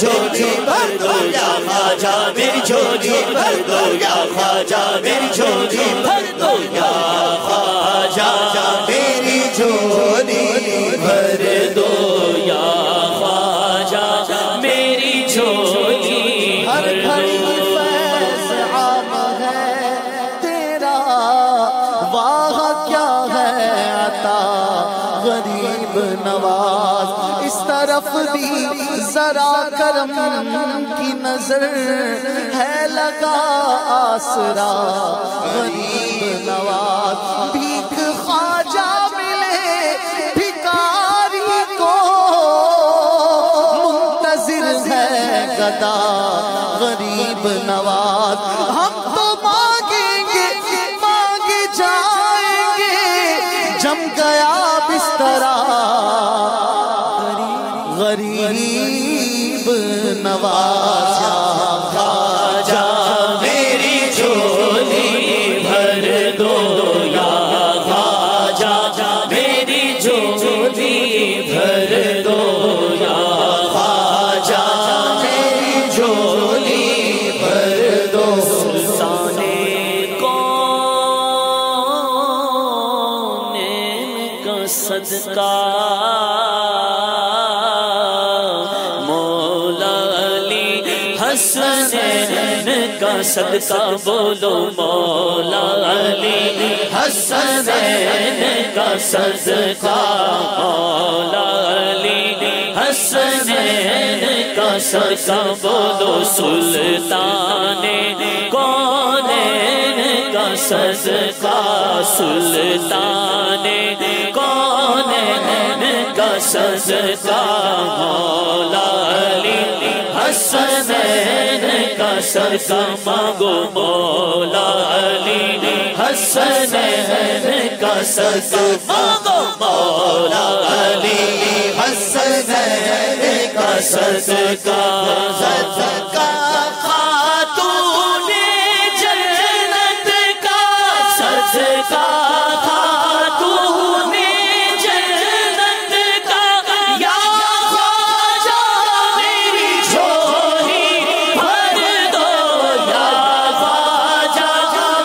جھولی بھر دو یا خواجہ میری جھولی بھر دو یا خواجہ میری جھولی بھر دو یا خواجہ میری جھولی بھر دو یا خواجہ میری جھولی ہر گھڑی فیض عام ہے تیرا، واہ کیا ہے عطا غریب نواز. اس طرف بھی ذرا کرم کی نظر ہے لگا آسرا غریب نواز. بھیک خواجہ ملے بھکاری کو منتظر ہے گدا غریب نواز. ہم تو مانگیں گے مانگے جائیں گے جم گیا بسترا غریب نواز. خواجہ میری جھولی بھر دو یا خواجہ میری جھولی بھر دو یا خواجہ میری جھولی بھر دو. سلطان کونین کا صدقہ حسنین کا صدقہ بولو مولا علی حسنین کا صدقہ مولا علی حسنین کا صدقہ بولو سلطان کونین کا صدقہ سلطان کونین کا صدقہ مولا علی حسنین کا صدقہ مانگو مولا علی حسنین کا صدقہ مانگو مولا علی حسنین کا صدقہ. صدقہ خاتون جنت کا صدقہ خاتون جنت کا یا خواجہ میری جھولی بھر دو یا خواجہ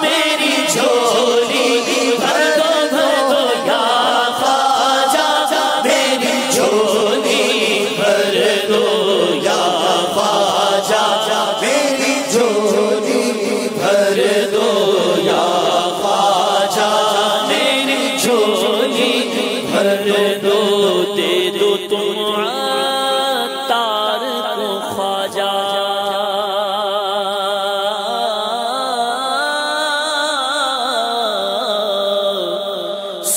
میری جھولی بھر دو یا خواجہ میری جھولی بھر دو یا خواجہ میری جھولی بھر دو یا خواجہ میری جھولی بھر دو. دے دو تم عطار کو خواجہ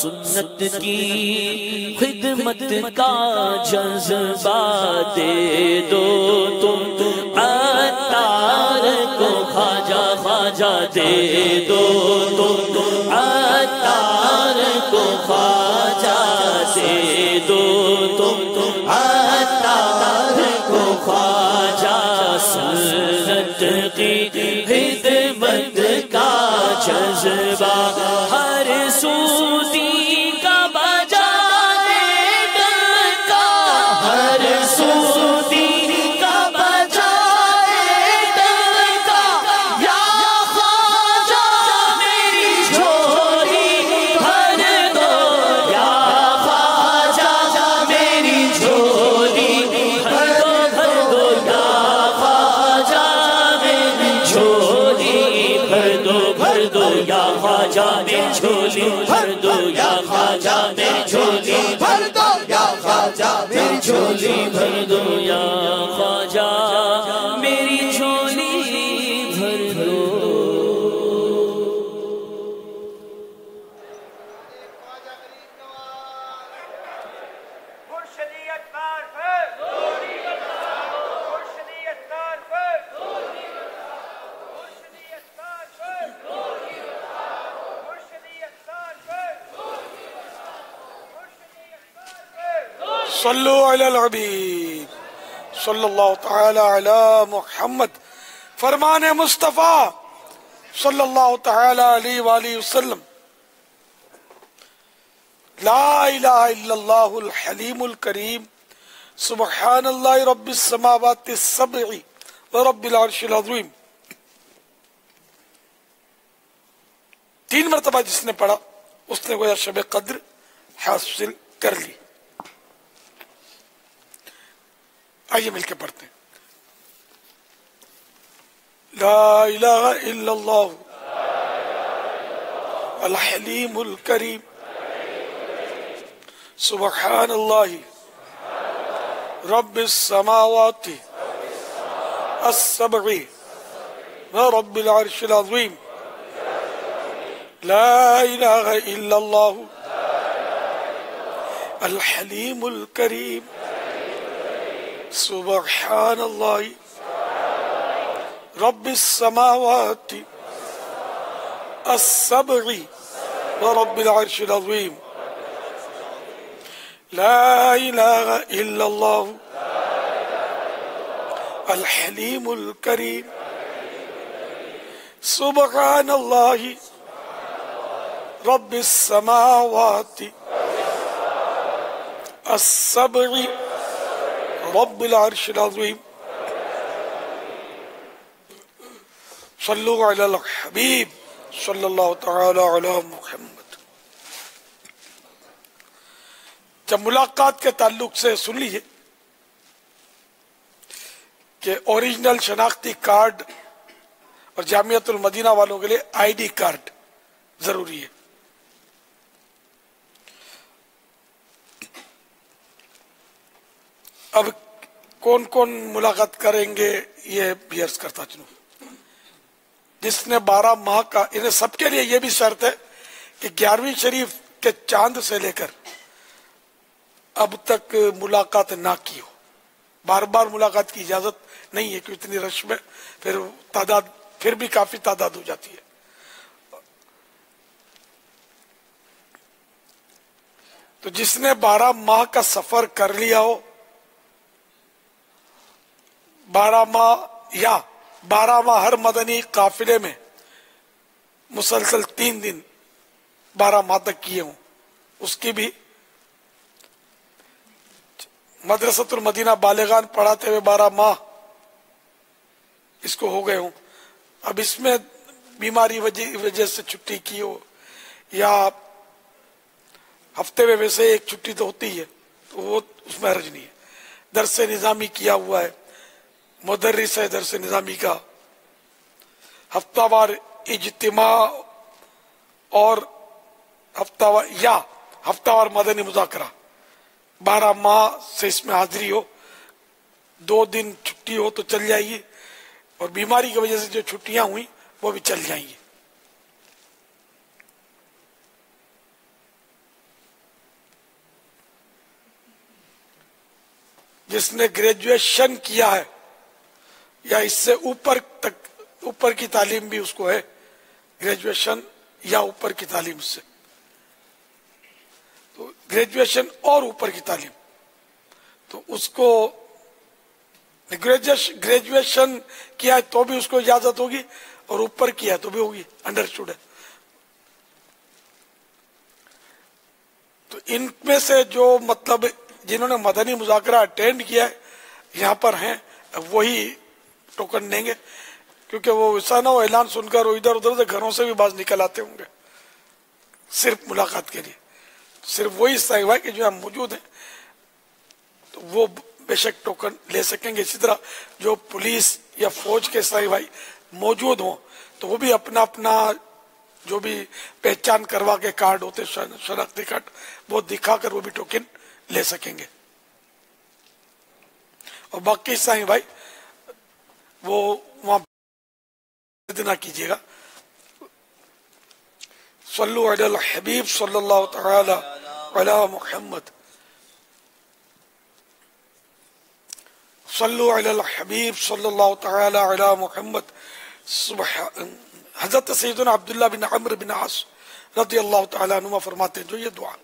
سنت کی خدمت کا جذبہ دے دو تم عطار کو خواجہ خواجہ دے دو تم عطار کو خواجہ دے دو تم عطار کو خواجہ. سنت کی خدمت کا جذبہ ہر سوتی کا بجا دے ڈنکا ہر سوتی کا بجا دے ڈنکا یا خواجہ میری جھولی بھر دو یا خواجہ میری جھولی بھر دو یا خواجہ میری جھولی بھر دو یا خواجہ میری جھولی بھر دو یا خواجہ میری جھولی بھر دو یا خواجہ میری جھولی بھر دو یا خواجہ میری جھولی بھر دو. صلو علی الحبیب صلی اللہ تعالی علی محمد. فرمان مصطفیٰ صلی اللہ تعالی علیہ وآلہ وسلم. لا الہ الا اللہ الحلیم الکریم سبحان اللہ رب السماوات السبع ورب العرش العظیم 3 مرتبہ جس نے پڑھا اس نے گویا شب قدر حاصل کر لی. آئیے مل کے پڑھتے ہیں. لا الہ الا اللہ الحلیم الکریم سبحان اللہ رب السماوات السبع ورب العرش العظیم لا الہ الا اللہ الحلیم الکریم سبحان اللہ رب السماوات السبع ورب العرش العظیم لا الہ الا اللہ الحلیم الکریم سبحان اللہ رب السماوات السبع رب العرش العظیم. صلو علی الحبیب صلی اللہ تعالی علی محمد. جب ملاقات کے تعلق سے سن لیجئے کہ اوریجنل شناختی کارڈ اور جامعۃ المدینہ والوں کے لیے آئی ڈی کارڈ ضروری ہے. اب کون کون ملاقات کریں گے یہ بھی عرض کرتا چلوں. جس نے 12 ماہ کا انہیں سب کے لیے یہ بھی شرط ہے کہ 11ویں شریف کے چاند سے لے کر اب تک ملاقات نہ کی ہو. بار بار ملاقات کی اجازت نہیں ہے کہ اتنی رش میں پھر بھی کافی تعداد ہو جاتی ہے. تو جس نے 12 ماہ کا سفر کر لیا ہو 12 ماہ ہر مدنی قافلے میں مسلسل 3 دن 12 ماہ تک کیے ہوں اس کی بھی مدرسۃ المدینہ بالغان پڑھاتے ہوئے 12 ماہ اس کو ہو گئے ہوں. اب اس میں بیماری وجہ سے چھٹی کی ہو یا ہفتے میں ویسے ایک چھٹی تو ہوتی ہے تو وہ اس میں حرج نہیں ہے. درس نظامی کیا ہوا ہے مدرس ہے درس نظامی کا ہفتہ وار اجتماع اور ہفتہ وار مدنی مذاکرہ 12 ماہ سے اس میں حاضری ہو 2 دن چھٹی ہو تو چل جائے گی اور بیماری کی وجہ سے جو چھٹیاں ہوئی وہ بھی چل جائیں گی. جس نے گریجویشن کیا ہے یا اس سے اوپر کی تعلیم بھی اس کو ہے گریجویشن یا اوپر کی تعلیم سے تو گریجویشن اور اوپر کی تعلیم تو اس کو گریجویشن کیا ہے تو بھی اس کو اجازت ہوگی اور اوپر کیا ہے تو بھی ہوگی انڈرسٹوڈ ہے. تو ان میں سے جو مطلب جنہوں نے مدنی مذاکرہ اٹینڈ کیا ہے یہاں پر ہیں وہی ٹوکن دیں گے کیونکہ وہ ایسا نہ ہو اعلان سن کر وہ ادھر ادھر سے گھروں سے بھی باز نکل آتے ہوں گے صرف ملاقات کے لیے. صرف وہی صحیح بھائی کہ جو ہم موجود ہیں تو وہ بے شک ٹوکن لے سکیں گے. اسی طرح جو پولیس یا فوج کے صحیح بھائی موجود ہوں تو وہ بھی اپنا جو بھی پہچان کروا کے کارڈ ہوتے شناختی کارڈ وہ دکھا کر وہ بھی ٹوکن لے سکیں گے. اور باقی صحیح بھائی وہ وہاں نہ کیجیے گا. صلو علی الحبیب صلی اللہ تعالی علی محمد. صلو علی الحبیب صلی اللہ تعالی علی محمد. حضرت سیدنا عبداللہ بن عمرو بن عاص رضی اللہ تعالی عنہ فرماتے ہیں جو یہ دعا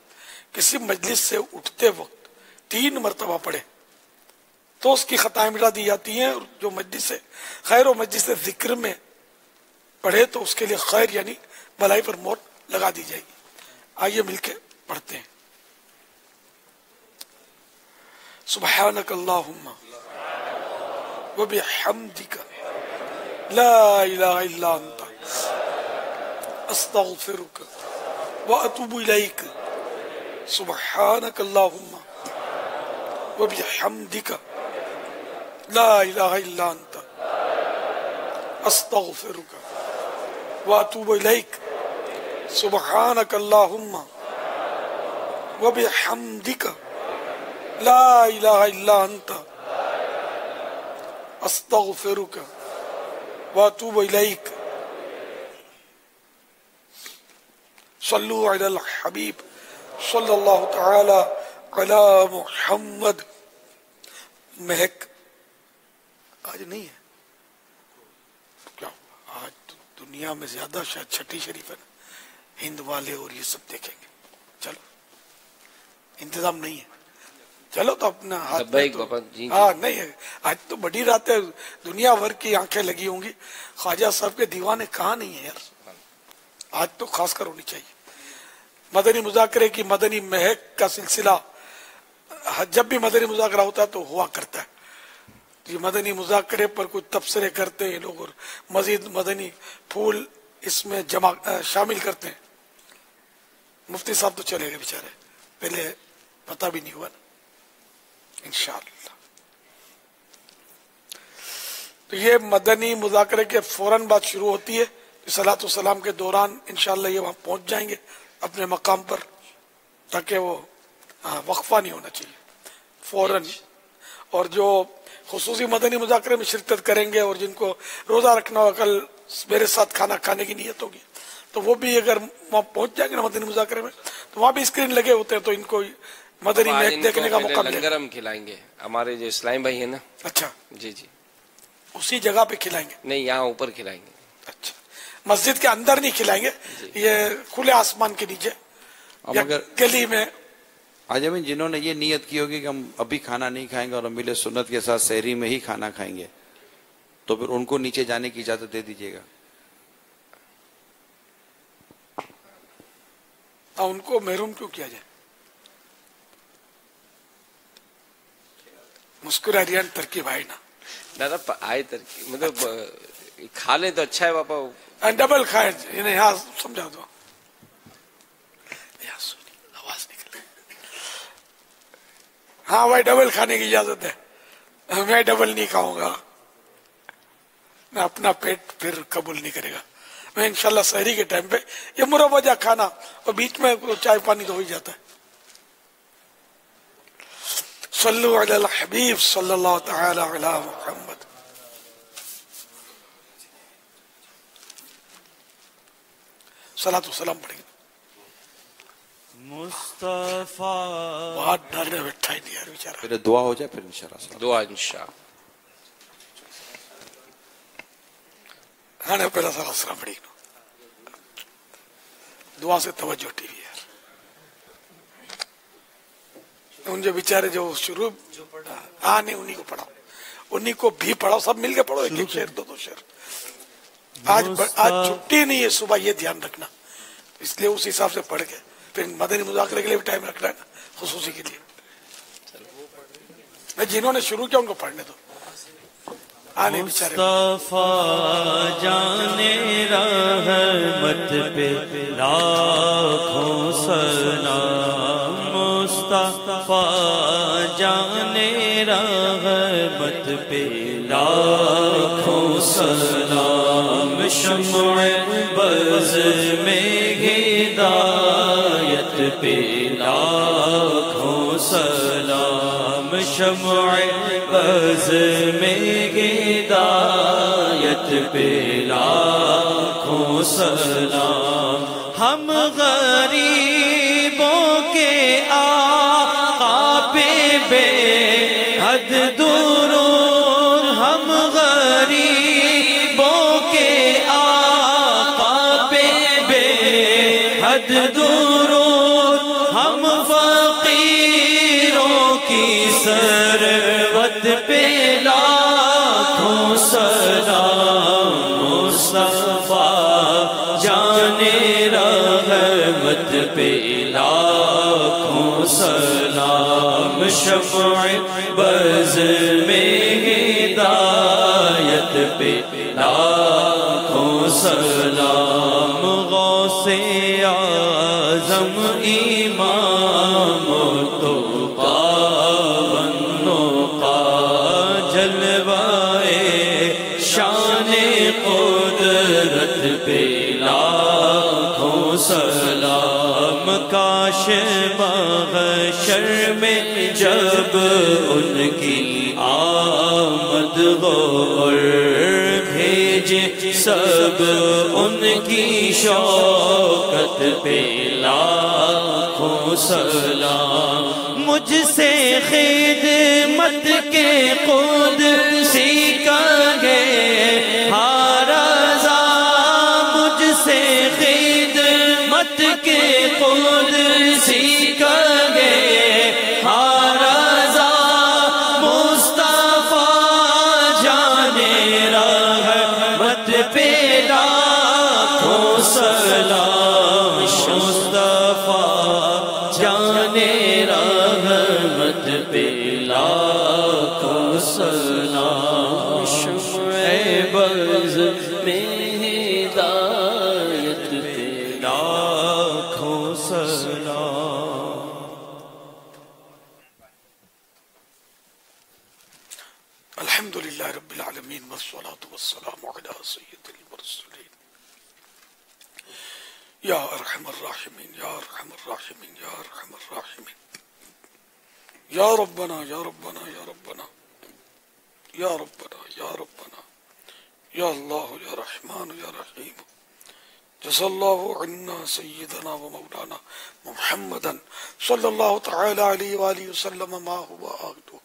کسی مجلس سے اٹھتے وقت 3 مرتبہ پڑھے تو اس کی خطائیں مٹا دی جاتی ہیں اور جو مجلس سے خیر و مجلس ذکر میں پڑھے تو اس کے لیے خیر یعنی بھلائی پر مہر لگا دی جائے گی. آئیے مل کے پڑھتے ہیں. سبحانک اللہم وبحمدک لا الہ الا انت استغفرک واتوب الیک سبحانک اللہم وبحمدک لا الہ الا انت استغفرک واتوب الیک سبحانک اللہم وبحمدک لا الہ الا انت استغفرک واتوب الیک صلو علی الحبیب صلی اللہ تعالی علی محمد. مہک آج نہیں ہے کیا؟ آج تو دنیا میں زیادہ شاید چھٹی شریف ہے نا، ہند والے اور یہ سب دیکھیں گے. چلو انتظام نہیں ہے، چلو تو اپنا ہاتھ ہاں نہیں ہے. آج تو بڑی رات ہے، دنیا بھر کی آنکھیں لگی ہوں گی. خواجہ صاحب کے دیوانے کہاں نہیں ہے یار، آج تو خاص کر ہونی چاہیے. مدنی مذاکرے کی مدنی مہک کا سلسلہ جب بھی مدنی مذاکرہ ہوتا ہے تو ہوا کرتا ہے. یہ مدنی مذاکرے پر کچھ تبصرے کرتے ہیں لوگ اور مزید مدنی پھول اس میں شامل کرتے ہیں. مفتی صاحب تو چلے گئے بیچارے، پہلے پتہ بھی نہیں ہوا نا. انشاءاللہ تو یہ مدنی مذاکرے کے فوراً بعد شروع ہوتی ہے. صلاۃ و سلام کے دوران انشاءاللہ یہ وہاں پہنچ جائیں گے اپنے مقام پر، تاکہ وہ وقفہ نہیں ہونا چاہیے فوراً. اور جو خصوصی مدنی مذاکرے میں شرکت کریں گے اور جن کو روزہ رکھنا ہو، کل میرے ساتھ کھانا کھانے کی نیت ہوگی، تو وہ بھی اگر وہاں پہنچ جائیں گے نا مدنی مذاکرے میں، تو وہاں بھی اسکرین لگے ہوتے ہیں، تو ان کو مدنی میچ دیکھنے کا موقع ملے. لنگر ہم کھلائیں گے، ہمارے جو اسلام بھائی ہیں نا. اچھا جی جی، اسی جگہ پہ کھلائیں گے؟ نہیں، یہاں اوپر کھلائیں گے. اچھا، مسجد کے اندر نہیں کھلائیں گے، یہ کھلے آسمان کے نیچے یا گلی میں. آج امین جنہوں نے یہ نیت کی ہوگی کہ ہم ابھی کھانا نہیں کھائیں گے اور امیل سنت کے ساتھ سحری میں ہی کھانا کھائیں گے، تو پھر ان کو نیچے جانے کی اجازت دے دیجیے گا. ان کو محروم کیوں کیا جائے؟ مسکرا رہی ترکیب آئے نا دادا، آئے ترکیب مطلب کھا لیں تو اچھا ہے باپا. ڈبل کھائے یہاں سمجھا دو، آواز نکل. ہاں بھائی ڈبل کھانے کی اجازت ہے، میں ڈبل نہیں کھاؤں گا، میں اپنا پیٹ پھر قبول نہیں کرے گا. میں انشاءاللہ سحری کے ٹائم پہ یہ مروجہ کھانا اور بیچ میں چائے پانی تو ہو ہی جاتا ہے. صلو علی الحبیب صلی اللہ تعالی علی محمد. صلاۃ و سلام پڑھیں گے. مصطفیٰ بہت ڈر میں بیٹھا ہی نہیں یار بیچارہ. پھر دعا ہو جائے، پھر انشاءاللہ دعا انشاءاللہ. ہاں پہلا صلاۃ و سلام پڑھی گے، دعا سے توجہ ہٹی ہوئی یار. ان جو بیچارے جو شروع ہاں نہیں انہی کو پڑھاؤ، انہی کو بھی پڑھاؤ، سب مل کے پڑھو، ایک ایک شعر دو شعر. آج چھٹی نہیں ہے صبح، یہ دھیان رکھنا، اس لیے اس حساب سے پڑھ کے پھر مدنی مذاکرے کے لیے بھی ٹائم رکھنا ہے نا، خصوصی کے لیے. جنہوں نے شروع کیا ان کو پڑھنے دو. مصطفیٰ جانے رحمت پہ لاکھوں سلام. مصطفیٰ جانے رحمت پہ لاکھوں سلام. شمع بز میں ہدایت پہ لاکھوں سلام. شمع بز میں ہدایت پہ لاکھوں سلام. ہم غریبوں کے آقا پہ بے حد درود. ہم غریبوں کے آقا پہ بے حد درود. ہم فقیروں کی ثروت پہ لاکھوں سلام. مصطفیٰ جانے رحمت پہ لاکھوں سلام. شمع بز میں ہدایت پہ لاکھوں سلام غوث اعظم امام تو کا جلوائے شان قدرت پہ لاکھوں سلام کاش محشر میں جب ان کی آمد ہو اور بھیجے سب ان کی شوکت پہ لاکھوں سلام مجھ سے خدمت کے قدسی کہے ہر رضا مجھ سے خدمت کے قدسی کہے ہر رضا مصطفیٰ جانے رحمت پہ لاکھوں سلام مصطفیٰ جانے رحمت پہ لاکھوں سلام شمع بز میں ہدایت پہ لاکھوں سلام الحمدللہ رب العالمین والصلاة والسلام علی سید المرسلین یا ارحم الراحمین یا ارحم الراحمین یا ارحم الراحمین یا ربنا یا ربنا یا ربنا یا ربنا یا ربنا یا اللہ یا رحمان یا رحیم جزا اللہ عنا سیدنا و مولانا محمدا صلی اللہ تعالی علیہ وآلہ وسلم ما ہوا آگدو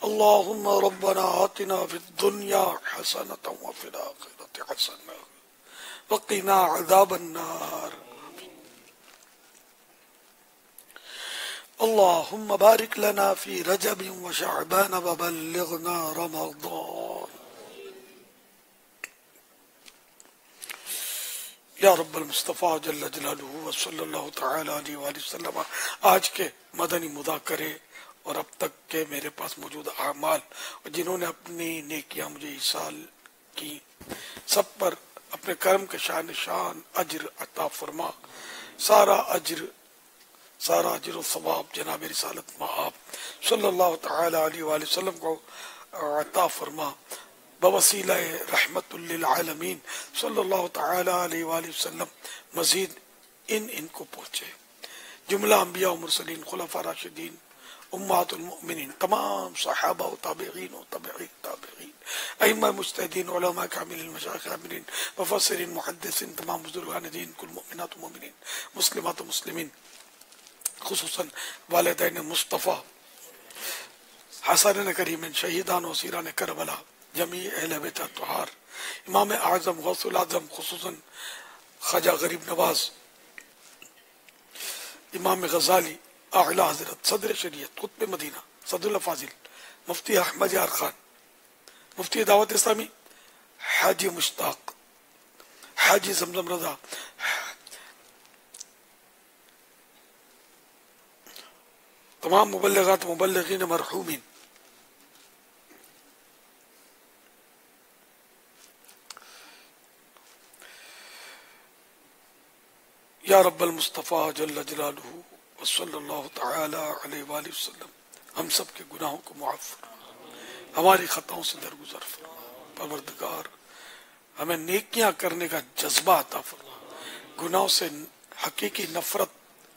اللہم ربنا آتنا فی الدنیا حسنة وفی الآخرة حسنة وقنا عذاب النار اللهم بارك لنا في رجب وشعبان وبلغنا رمضان یا رب المصطفیٰ جل جلالہ وصلی اللہ تعالی علیہ وآلہ وسلم آج کے مدنی مذاکرے اور اب تک کے میرے پاس موجود اعمال اور جنہوں نے اپنی نیکیاں مجھے اس سال کی سب پر اپنے کرم کے شان اجر عطا فرما سارا اجر و ثواب جناب رسالت مآب صلی اللہ تعالی علیہ وآلہ وسلم کو عطا فرما بوسیلہ رحمت للعالمین صلی اللہ تعالی علیہ وآلہ وسلم مزید ان کو پہنچے جملہ انبیاء و مرسلین خلفاء راشدین امہات المؤمنین تمام صحابہ و تابعین ائمہ مجتہدین علماء کاملین مشایخ عاملین مفسرین محدثین تمام بزرگان دین کل مؤمنات و مؤمنین مسلمات و مسلمین خصوصاً والدین مصطفیٰ حسنین کریمین شہیدان و اسیران کربلا جمیع اہل بیت اطہار امام اعظم غوث العظم خصوصاً خواجہ غریب نواز امام غزالی اعلی حضرت صدر شریعت قطب مدینہ صدر الفاضل مفتی احمد یار خان مفتی دعوت اسلامی حاجی مشتاق حاجی زمزم رضا تمام مبلغات مبلغین مرحومین یا رب المصطفیٰ جل جلالہ وصلی اللہ تعالی علیہ وآلہ وسلم ہم سب کے گناہوں کو معاف فرما ہماری خطاؤں سے درگزر فرما پروردگار ہمیں نیکیاں کرنے کا جذبہ عطا فرما گناہوں سے حقیقی نفرت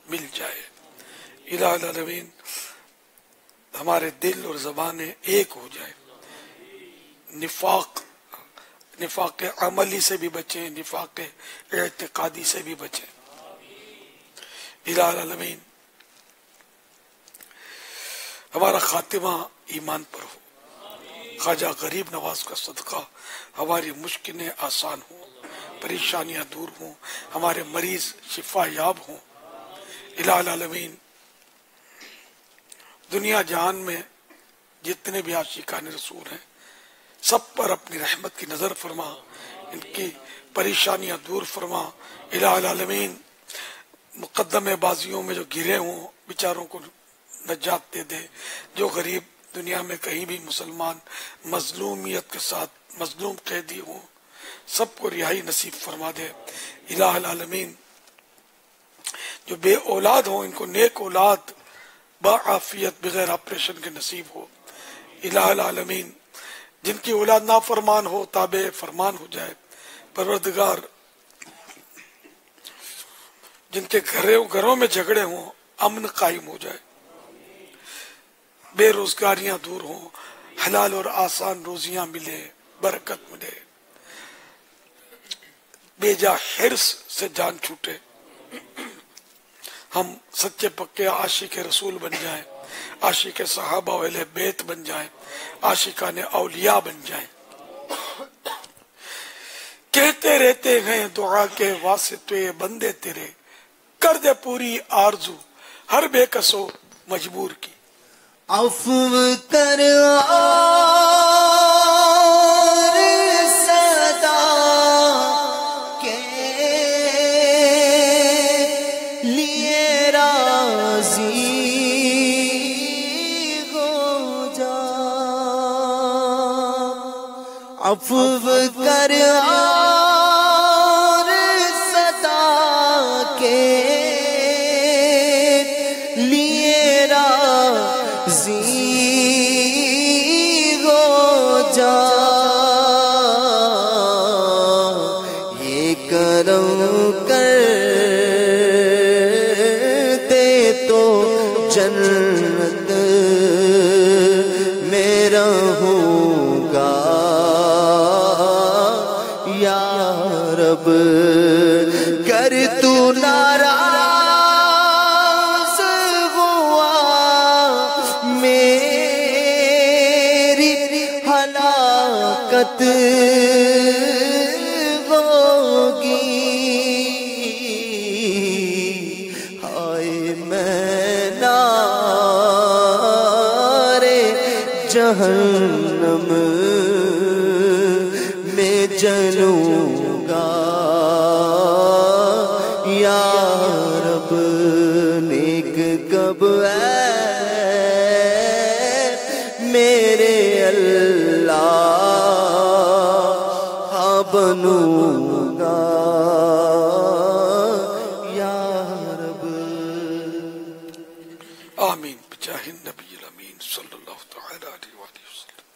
مل جائے الہ العالمین ہمارے دل اور زبانیں ایک ہو جائے نفاق عملی سے بھی بچیں نفاق اعتقادی سے بھی بچیں الہ العالمین ہمارا خاتمہ ایمان پر ہو خواجہ غریب نواز کا صدقہ ہماری مشکلیں آسان ہوں پریشانیاں دور ہوں ہمارے مریض شفا یاب ہوں الہ العالمین دنیا جہان میں جتنے بھی عاشقان رسول ہیں سب پر اپنی رحمت کی نظر فرما ان کی پریشانیاں دور فرما الہ العالمین مقدمے بازیوں میں جو گرے ہوں بیچاروں کو نجات دے دے. جو غریب دنیا میں کہیں بھی مسلمان مظلومیت کے ساتھ مظلوم قیدی ہوں سب کو رہائی نصیب فرما دے. الہ العالمین جو بے اولاد ہوں ان کو نیک اولاد باعافیت بغیر آپریشن کے نصیب ہو. الہ العالمین جن کی اولاد نافرمان ہو تابع فرمان ہو جائے. پروردگار جن کے گھروں میں جھگڑے ہوں امن قائم ہو جائے. بے روزگاریاں دور ہوں, حلال اور آسان روزیاں ملے, برکت ملے, بے جا حرص سے جان چھوٹے. ہم سچے پکے عاشق رسول بن جائیں, عاشق صحابہ و اہل بیت بن جائیں, عاشقان اولیاء بن جائیں. کہتے رہتے ہیں دعا کے واسطے بندے تیرے, کر دے پوری آرزو ہر بے کسو مجبور کی. عفو کر اور صدا کے لیے راضی ہو جا. عفو کر اور صدا کے لیے راضی ہو جا. یہ کرم کر دے تو جنت میں رہوں گا یا رب. کر تو ناراض ہوا میری ہلاکت ہوگی. ہائے میں نارے جہنم میں جلوں گا یا رب. نیک کب ہے میرے اللہ بنوں گا یا رب. آمین بجاہ النبی الامین صلی اللہ تعالی علیہ وآلہ وسلم.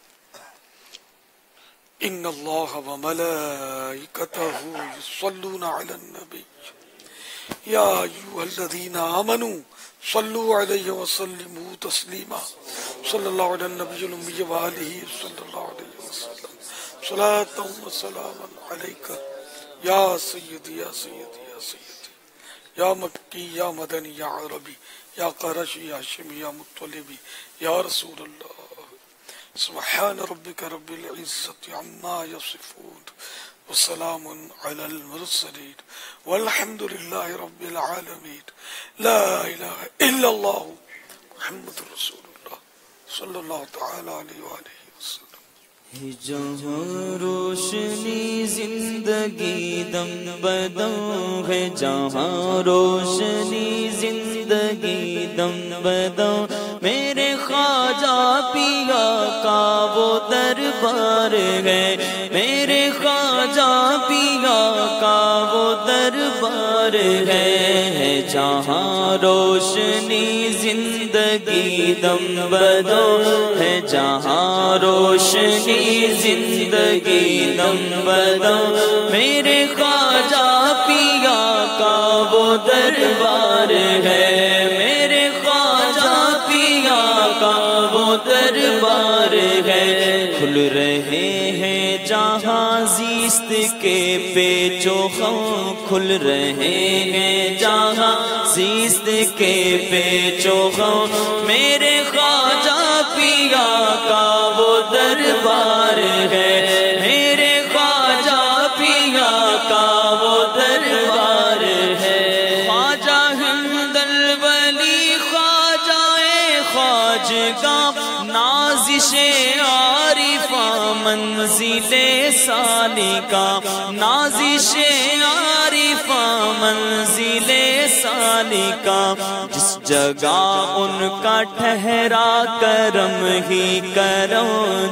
ان اللہ وملائکتہ یصلون علی النبی یا ایھا الذین آمنوا صلوا علیہ وسلموا تسلیما. صلی اللہ علی النبی الأمی وآلہ صلی اللہ علیہ وسلم. صلاۃ و سلام علیک یا سیدی یا سیدی یا سیدی یا مکی یا مدنی یا عربی یا قرشی یا ہاشمی یا مطلبی یا رسول اللہ. سبحان ربک رب العزت عما یصفون وسلام علی المرسلین والحمد للہ رب العالمین. لا الہ الا اللہ محمد رسول اللہ صلی اللہ تعالی علیہ وآلہ وسلم. جہاں روشنی زندگی دم بدم ہے, جہاں روشنی زندگی دم بدم میرے خواجہ پیا کا وہ دربار ہے, میرے خواجہ پیا کا وہ دربار ہے. جہاں روشنی زندگی دم بدم ہے, جہاں روشنی زندگی دم بدم میرے خواجہ پیا کا وہ دربار ہے, میرے خواجہ پیا کا وہ دربار ہے. کھل رہے ہیں جہاں زیست کے پیچ و خم, کھل رہے ہیں جہاں زیست کے پیچ و خم میرے خواجہ پیا کا وہ دربار ہے, میرے خواجہ پیا کا وہ دربار ہے. خواجہ حمد الولی خواجہ خواجگاں نازش عارفاں من منزل سالکا نازش عارفہ منزل سالکا جس جگہ ان کا ٹھہرا کرم ہی کرم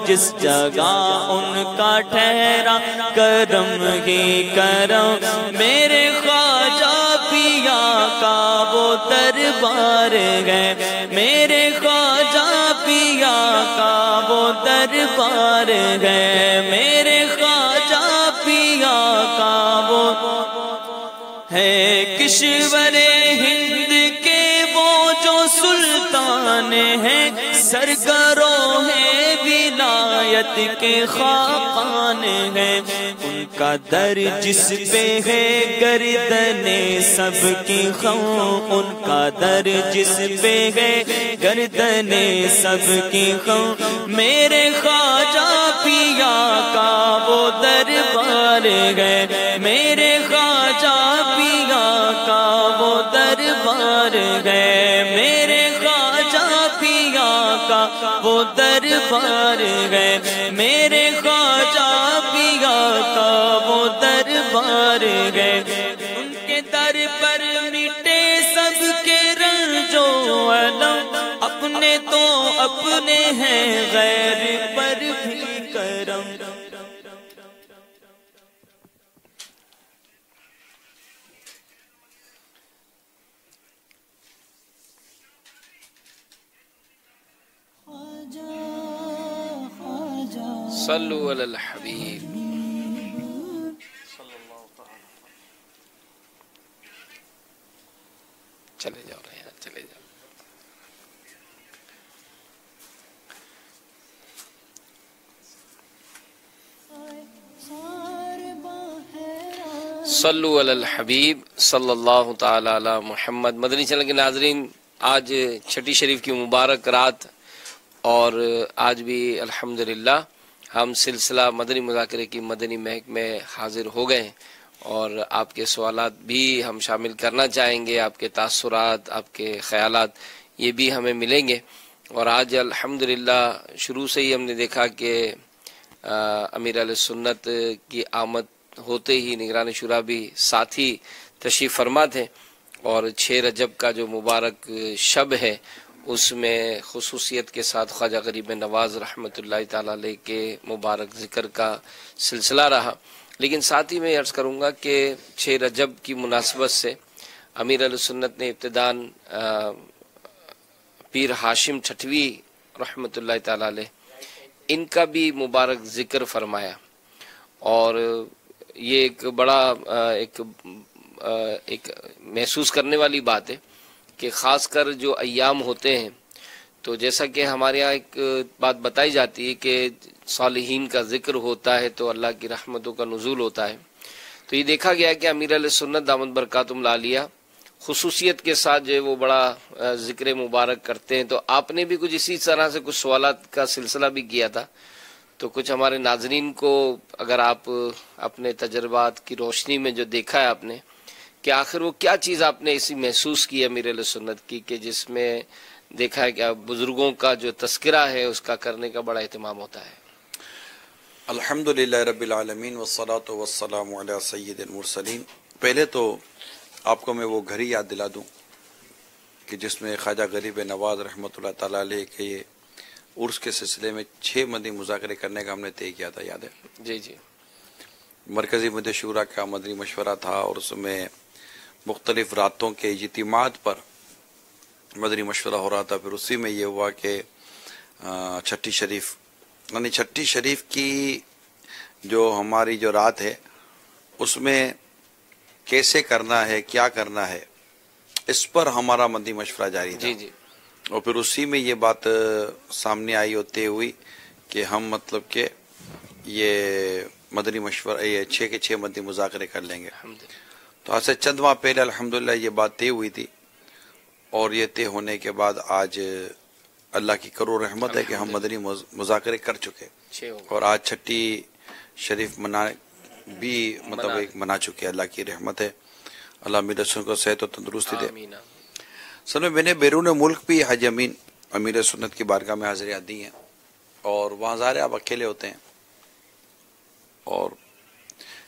جس جگہ ان کا ٹھہرا کرم ہی کرم میرے خواجہ پیا کا وہ دربار ہے میرے خواجہ پیا کا وہ دربار ہے میرے خواجہ پیا کا وہ ہے کشور ہند کے وہ جو سلطان ہیں سرکرو ہیں ولایت کے خاقان ہیں ان کا در جس پہ ہے گردن سب کی خم ان کا در جس پہ ہے گردن سب کی خم میرے خواجہ پیا کا وہ دربار ہے میرے خواجہ پیا کا وہ دربار ہے میرے خواجہ پیا کا وہ دربار ہے میرے خواجہ پیا کا وہ دربار ہے ان کے در پر مٹے سب کے رنج و الم اپنے تو اپنے ہیں غیر پر بھی کرم صلو علی الحبیب چلے جاؤ رہے ہیں چلے جاؤ صلو علی الحبیب صلی اللہ تعالی علی محمد مدنی چینل کے ناظرین آج چھٹی شریف کی مبارک رات اور آج بھی الحمدللہ ہم سلسلہ مدنی مذاکرے کی مدنی مہک میں حاضر ہو گئے اور آپ کے سوالات بھی ہم شامل کرنا چاہیں گے آپ کے تاثرات آپ کے خیالات یہ بھی ہمیں ملیں گے اور آج الحمدللہ شروع سے ہی ہم نے دیکھا کہ امیر علیہ سنت کی آمد ہوتے ہی نگران شورا بھی ساتھ ہی تشریف فرما تھے اور 6 رجب کا جو مبارک شب ہے اس میں خصوصیت کے ساتھ خواجہ غریب نواز رحمۃ اللہ تعالی علیہ کے مبارک ذکر کا سلسلہ رہا لیکن ساتھ ہی میں عرض کروں گا کہ 6 رجب کی مناسبت سے امیر علیہ سنت نے ابتداً پیر ہاشم ٹھٹوی رحمۃ اللہ تعالی علیہ ان کا بھی مبارک ذکر فرمایا اور یہ ایک بڑا ایک محسوس کرنے والی بات ہے کہ خاص کر جو ایام ہوتے ہیں تو جیسا کہ ہمارے یہاں ایک بات بتائی جاتی ہے کہ صالحین کا ذکر ہوتا ہے تو اللہ کی رحمتوں کا نزول ہوتا ہے تو یہ دیکھا گیا کہ امیر علیہ سنت دامت برکاتہم العالیہ خصوصیت کے ساتھ جو ہے وہ بڑا ذکر مبارک کرتے ہیں تو آپ نے بھی کچھ اسی طرح سے کچھ سوالات کا سلسلہ بھی کیا تھا تو کچھ ہمارے ناظرین کو اگر آپ اپنے تجربات کی روشنی میں جو دیکھا ہے آپ نے کہ آخر وہ کیا چیز آپ نے اسی محسوس کی امیر علیہ سنت کی کہ جس میں دیکھا ہے کہ بزرگوں کا جو تذکرہ ہے اس کا کرنے کا بڑا اہتمام ہوتا ہے الحمدللہ رب العالمین والصلاة والسلام علی سید المرسلین پہلے تو آپ کو میں وہ گھڑی یاد دلا دوں کہ جس میں خواجہ غریب نواز رحمۃ اللہ تعالی علیہ کے عرس کے سلسلے میں 6 مدنی مذاکرے کرنے کا ہم نے طے کیا تھا یاد ہے جی جی مرکزی مدنی شورا کا مدنی مشورہ تھا اور اس میں مختلف راتوں کے اجتماعات پر مدنی مشورہ ہو رہا تھا پھر اسی میں یہ ہوا کہ چھٹی شریف یعنی چھٹی شریف کی جو ہماری جو رات ہے اس میں کیسے کرنا ہے کیا کرنا ہے اس پر ہمارا مدنی مشورہ جاری تھا جی جی اور پھر اسی میں یہ بات سامنے آئی ہوتے ہوئی کہ ہم مطلب کہ یہ مدنی مشورہ یہ 6 کے 6 مدنی مذاکرے کر لیں گے تو آج سے چند ماہ پہلے الحمدللہ یہ بات طے ہوئی تھی اور یہ طے ہونے کے بعد آج اللہ کی کرو رحمت ہے کہ ہم مدنی مذاکرے کر چکے اور آج چھٹی شریف بھی مطلب ایک منا چکے اللہ کی رحمت ہے اللہ امیر سنت کو صحت و تندرستی دے سر میں نے بیرون ملک بھی حج امین امیر سنت کی بارگاہ میں حاضریات دی ہیں اور وہاں ظاہر آپ اکیلے ہوتے ہیں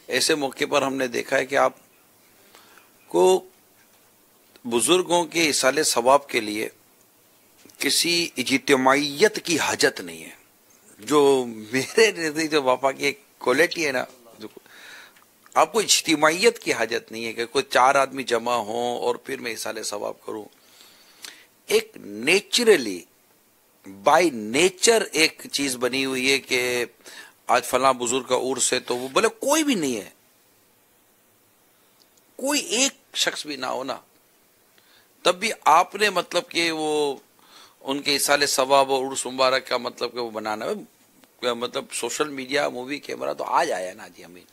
ایسے موقع پر ہم نے دیکھا ہے کہ آپ کو بزرگوں کے ایصال ثواب کے لیے کسی اجتماعیت کی حاجت نہیں ہے. جو میرے نزدیک جو وفا کی ایک کوالٹی ہے نا، آپ کو اجتماعیت کی حاجت نہیں ہے کہ کوئی 4 آدمی جمع ہوں اور پھر میں ایصال ثواب کروں. ایک نیچرلی بائی نیچر ایک چیز بنی ہوئی ہے کہ آج فلاں بزرگ کا عرس ہے تو وہ بولے کوئی بھی نہیں ہے، کوئی ایک شخص بھی نہ ہونا، تب بھی آپ نے مطلب کہ وہ ان کے ایصال ثواب اور عرس مبارک کا مطلب کہ وہ بنانا ہے. مطلب سوشل میڈیا، مووی، کیمرہ تو آج آیا نا جی، ہمیں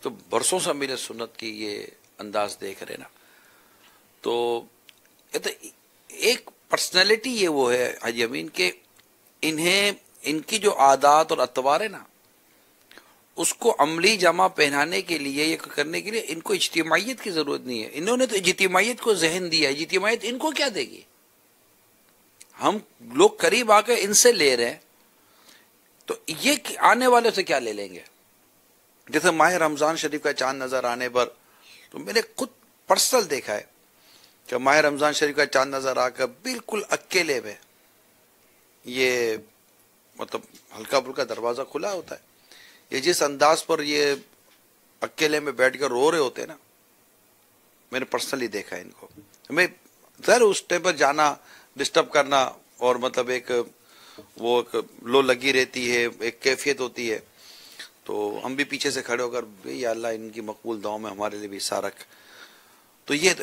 تو برسوں سے امیر سنت کی یہ انداز دیکھ رہے نا. تو ایک پرسنالٹی یہ وہ ہے حاجی امین کہ انہیں ان کی جو عادات اور اطوار ہے نا، اس کو عملی جامہ پہنانے کے لیے، یہ کرنے کے لیے ان کو اجتماعیت کی ضرورت نہیں ہے. انہوں نے تو اجتماعیت کو ذہن دیا. اجتماعیت ان کو کیا دے گی؟ ہم لوگ قریب آ کے ان سے لے رہے ہیں تو یہ آنے والے سے کیا لے لیں گے؟ جیسے ماہ رمضان شریف کا چاند نظر آنے پر تو میں نے خود پرسنل دیکھا ہے کہ ماہ رمضان شریف کا چاند نظر آ کر بالکل اکیلے میں، یہ مطلب ہلکا پھلکا دروازہ کھلا ہوتا ہے، یہ جس انداز پر یہ اکیلے میں بیٹھ کر رو رہے ہوتے ہیں نا، میں نے پرسنلی دیکھا ہے ان کو. میں ظاہر اس ٹائم پر جانا، ڈسٹرب کرنا، اور مطلب ایک وہ لو لگی رہتی ہے، ایک کیفیت ہوتی ہے. تو ہم بھی پیچھے سے کھڑے ہو کر یا اللہ ان کی مقبول دعاؤں میں ہمارے لیے بھی حصہ رکھ. تو یہ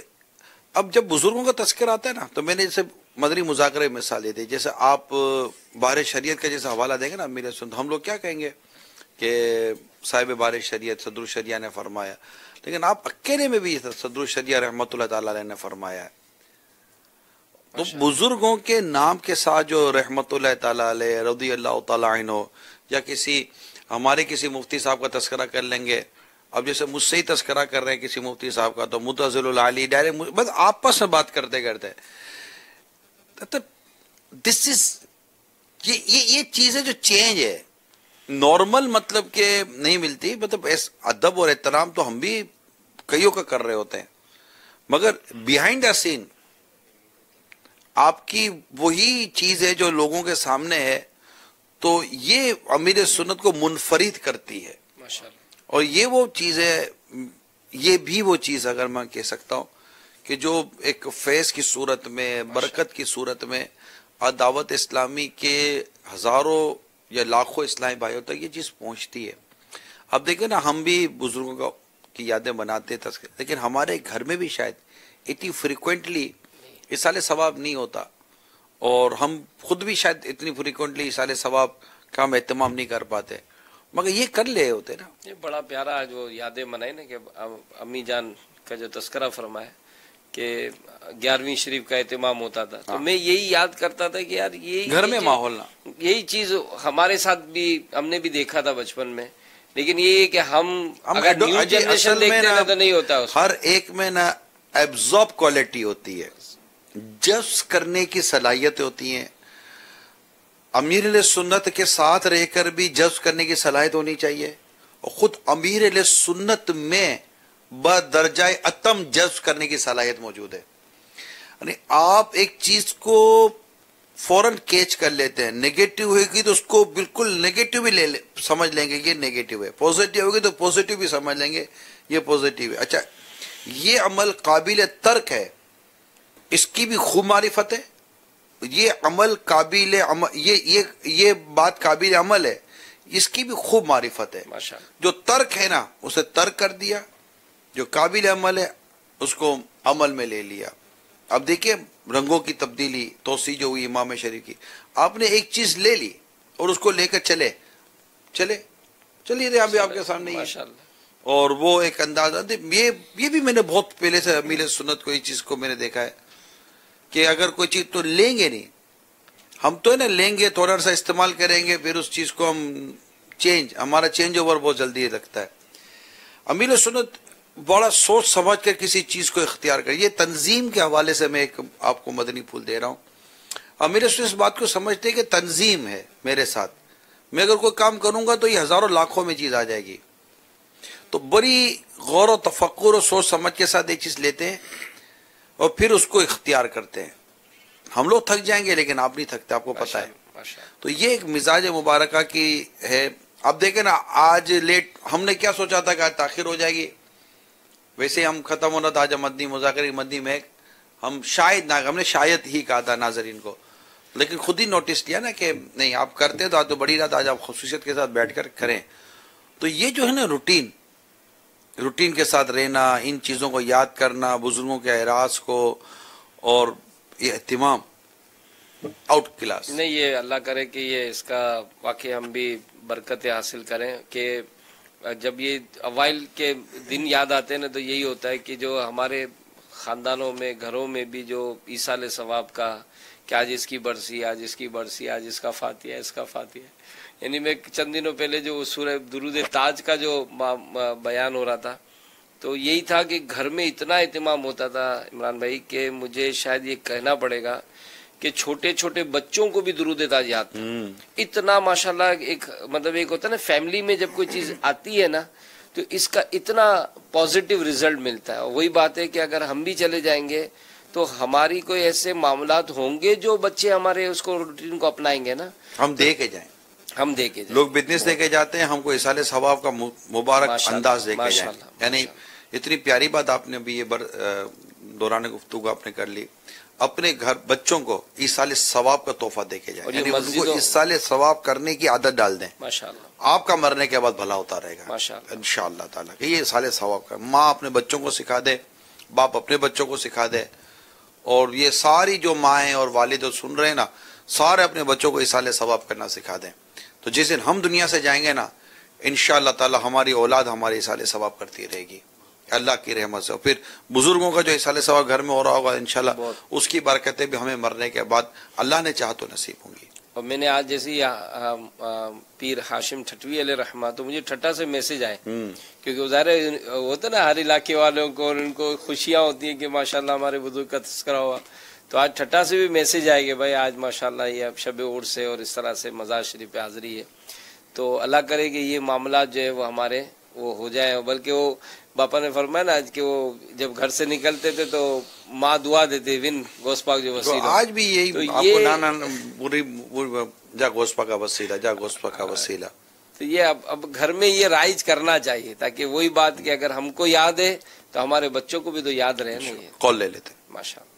اب جب بزرگوں کا تذکر آتا ہے نا، تو میں نے جیسے مدنی مذاکرے میں مثال دی تھی، جیسے آپ بار شریعت کا جیسے حوالہ دیں گے نا امیر سنت، ہم لوگ کیا کہیں گے کہ صاحب بار شریعت صدر الشریعہ نے فرمایا، لیکن آپ اکیلے میں بھی صدر الشریعہ رحمۃ اللہ تعالی علیہ نے فرمایا ہے. تو بزرگوں کے نام کے ساتھ جو رحمۃ اللہ تعالی علیہ، رضی اللہ تعالی عنہ، یا کسی ہمارے کسی مفتی صاحب کا تذکرہ کر لیں گے. اب جیسے مجھ سے ہی تذکرہ کر رہے ہیں کسی مفتی صاحب کا تو متزل العالی ڈائریکٹ بس آپس میں بات کرتے کرتے، دس از یہ چیزیں جو چینج ہے نارمل مطلب کہ نہیں ملتی. مطلب ادب اور احترام تو ہم بھی کئیوں کا کر رہے ہوتے ہیں، مگر بیہائنڈ دا سین آپ کی وہی چیز ہے جو لوگوں کے سامنے ہے. تو یہ امیر سنت کو منفرد کرتی ہے. اور یہ وہ چیز ہے، یہ بھی وہ چیز اگر میں کہہ سکتا ہوں کہ جو ایک فیض کی صورت میں، برکت کی صورت میں دعوت اسلامی کے ہزاروں یا لاکھوں اسلامی بھائیوں تک یہ چیز پہنچتی ہے. اب دیکھیں نا، ہم بھی بزرگوں کی یادیں بناتے تھے، لیکن ہمارے گھر میں بھی شاید اتنی فریکوینٹلی ایصال ثواب نہیں ہوتا، اور ہم خود بھی شاید اتنی فریکوینٹلی ایصال ثواب کا ہم اہتمام نہیں کر پاتے، مگر یہ کر لے ہوتے نا. یہ بڑا پیارا جو یادیں منائی نا کہ امی جان کا جو تذکرہ فرمایا کہ 11ویں شریف کا اہتمام ہوتا تھا، تو میں یہی یاد کرتا تھا کہ یار یہ گھر میں ماحول نہ، یہی چیز ہمارے ساتھ بھی ہم نے بھی دیکھا تھا بچپن میں، لیکن یہ کہ ہم اگر نیو جنریشن دیکھتے ہیں تو نہیں ہوتا. ہر ایک میں نا ایبزارب کوالٹی ہوتی ہے، جذب کرنے کی صلاحیت ہوتی ہیں. امیر علیہ سنت کے ساتھ رہ کر بھی جذب کرنے کی صلاحیت ہونی چاہیے، اور خود امیر علیہ سنت میں بدرجہ اتم جذب کرنے کی صلاحیت موجود ہے. یعنی آپ ایک چیز کو فوراً کیچ کر لیتے ہیں، نیگیٹو ہوئے گی تو اس کو بالکل نیگیٹو بھی سمجھ لیں گے یہ نیگیٹو ہے، پوزیٹو ہوگی تو پوزیٹو بھی سمجھ لیں گے یہ پوزیٹو ہے. اچھا، یہ عمل قابل ترک ہے، اس کی بھی خوب معرفت ہے. یہ عمل قابل یہ بات قابل عمل ہے، اس کی بھی خوب معرفت ہے. جو ترک ہے نا اسے ترک کر دیا، جو قابل عمل ہے اس کو عمل میں لے لیا. اب دیکھیں رنگوں کی تبدیلی، توسیع جو ہوئی امام شریف کی، آپ نے ایک چیز لے لی اور اس کو لے کر چلیے رہے ابھی آپ کے سامنے ہی. اور وہ ایک اندازہ، یہ بھی میں نے بہت پہلے سے امیر سنت کو، یہ چیز کو میں نے دیکھا ہے کہ اگر کوئی چیز تو لیں گے نہیں ہم، تو ہے نا لیں گے، تھوڑا سا استعمال کریں گے، پھر اس چیز کو ہم ہمارا چینج اوور بہت جلدی لگتا ہے. امیر سنت بڑا سوچ سمجھ کر کسی چیز کو اختیار کر. یہ تنظیم کے حوالے سے میں ایک آپ کو مدنی پھول دے رہا ہوں. امیر سنت اس بات کو سمجھتے کہ تنظیم ہے میرے ساتھ، میں اگر کوئی کام کروں گا تو یہ ہزاروں لاکھوں میں چیز آ جائے گی. تو بڑی غور و تفکر اور سوچ سمجھ کے ساتھ ایک چیز لیتے ہیں اور پھر اس کو اختیار کرتے ہیں. ہم لوگ تھک جائیں گے لیکن آپ نہیں تھکتے، آپ کو پتہ ہے. تو یہ ایک مزاج مبارکہ کی ہے. اب دیکھیں نا، آج لیٹ ہم نے کیا سوچا تھا کہ آج تاخیر ہو جائے گی، ویسے ہم ختم ہونا تھا آج مدنی مذاکرے مدنی میں، ہم نے شاید ہی کہا تھا ناظرین کو، لیکن خود ہی نوٹس کیا نا کہ نہیں آپ کرتے تو آج تو بڑی رات، آج آپ خصوصیت کے ساتھ بیٹھ کر کریں. تو یہ جو ہے نا روٹین کے ساتھ رہنا، ان چیزوں کو یاد کرنا، بزرگوں کے اعراض کو، اور یہ اہتمام آؤٹ کلاس. نہیں، یہ اللہ کرے کہ یہ اس کا واقعی ہم بھی برکتیں حاصل کریں کہ جب یہ اوائل کے دن یاد آتے ہیں نا تو یہی ہوتا ہے کہ جو ہمارے خاندانوں میں، گھروں میں بھی جو ایصال ثواب کا کہ آج اس کی برسی، آج اس کی برسی، آج اس کا فاتحہ، اس کا فاتحہ. یعنی میں چند دنوں پہلے جو سورہ درود تاج کا جو بیان ہو رہا تھا تو یہی تھا کہ گھر میں اتنا اہتمام ہوتا تھا عمران بھائی کہ مجھے شاید یہ کہنا پڑے گا کہ چھوٹے چھوٹے بچوں کو بھی درود تاج یاد تھا. اتنا ماشاءاللہ ایک مطلب ایک ہوتا ہے نا فیملی میں جب کوئی چیز آتی ہے نا تو اس کا اتنا پازیٹیو ریزلٹ ملتا ہے. وہی بات ہے کہ اگر ہم بھی چلے جائیں گے تو ہماری کوئی ایسے معاملات ہوں گے جو بچے ہمارے اس کو روٹین کو اپنائیں گے نا. ہم دے کے جائیں، لوگ بزنس دے کے جاتے ہیں، ہم کو ایصال ثواب کا مبارک انداز دے کے جائیں. یعنی اتنی پیاری بات آپ نے ابھی یہ دوران گفتگو آپ نے کر لی. اپنے گھر بچوں کو ایصال ثواب کا تحفہ دے کے جائیں، یعنی ان کو ایصال ثواب کرنے کی عادت ڈال دیں. آپ کا مرنے کے بعد بھلا ہوتا رہے گا انشاءاللہ تعالیٰ کہ یہ ایصال ثواب کا. ماں اپنے بچوں کو سکھا دے، باپ اپنے بچوں کو سکھا دے، اور یہ ساری جو مائیں اور والد سن رہے ہیں نا، سارے اپنے بچوں کو ایصال ثواب کرنا سکھا دیں. تو جس دن ہم دنیا سے جائیں گے نا انشاءاللہ تعالی ہماری اولاد ہماری ایصال ثواب کرتی رہے گی اللہ کی رحمت سے. اور پھر بزرگوں کا جو ایصال ثواب گھر میں ہو رہا ہوگا انشاءاللہ اس کی برکتیں بھی ہمیں مرنے کے بعد اللہ نے چاہا تو نصیب ہوں گی. اور میں نے آج جیسے پیر ہاشم ٹھٹوی علیہ رحمہ، تو مجھے ٹھٹا سے میسج آئے کیونکہ ظاہر ہوتا نا ہر علاقے والوں کو اور ان کو خوشیاں ہوتی ہیں کہ ماشاءاللہ ہمارے بزرگ کا تذکرہ ہوا. تو آج ٹھٹا سے بھی میسج آئے کہ بھائی آج ماشاءاللہ یہ اب شب عرس سے اور اس طرح سے مزار شریف پہ حاضری ہے. تو اللہ کرے کہ یہ معاملات جو ہے وہ ہمارے وہ ہو جائیں. بلکہ وہ باپا نے فرمایا نا آج کہ وہ جب گھر سے نکلتے تھے تو ماں دعا دیتے ون گوس پاک جو وسیلہ، آج بھی یہی آپ کو نانا پوری جا گوس پاک کا وسیلہ، جا گوس پاک کا وسیلہ. تو یہ اب گھر میں یہ رائج کرنا چاہیے تاکہ وہی بات کہ اگر ہم کو یاد ہے تو ہمارے بچوں کو بھی تو یاد رہے نا. یہ کال لے لیتے ماشاءاللہ.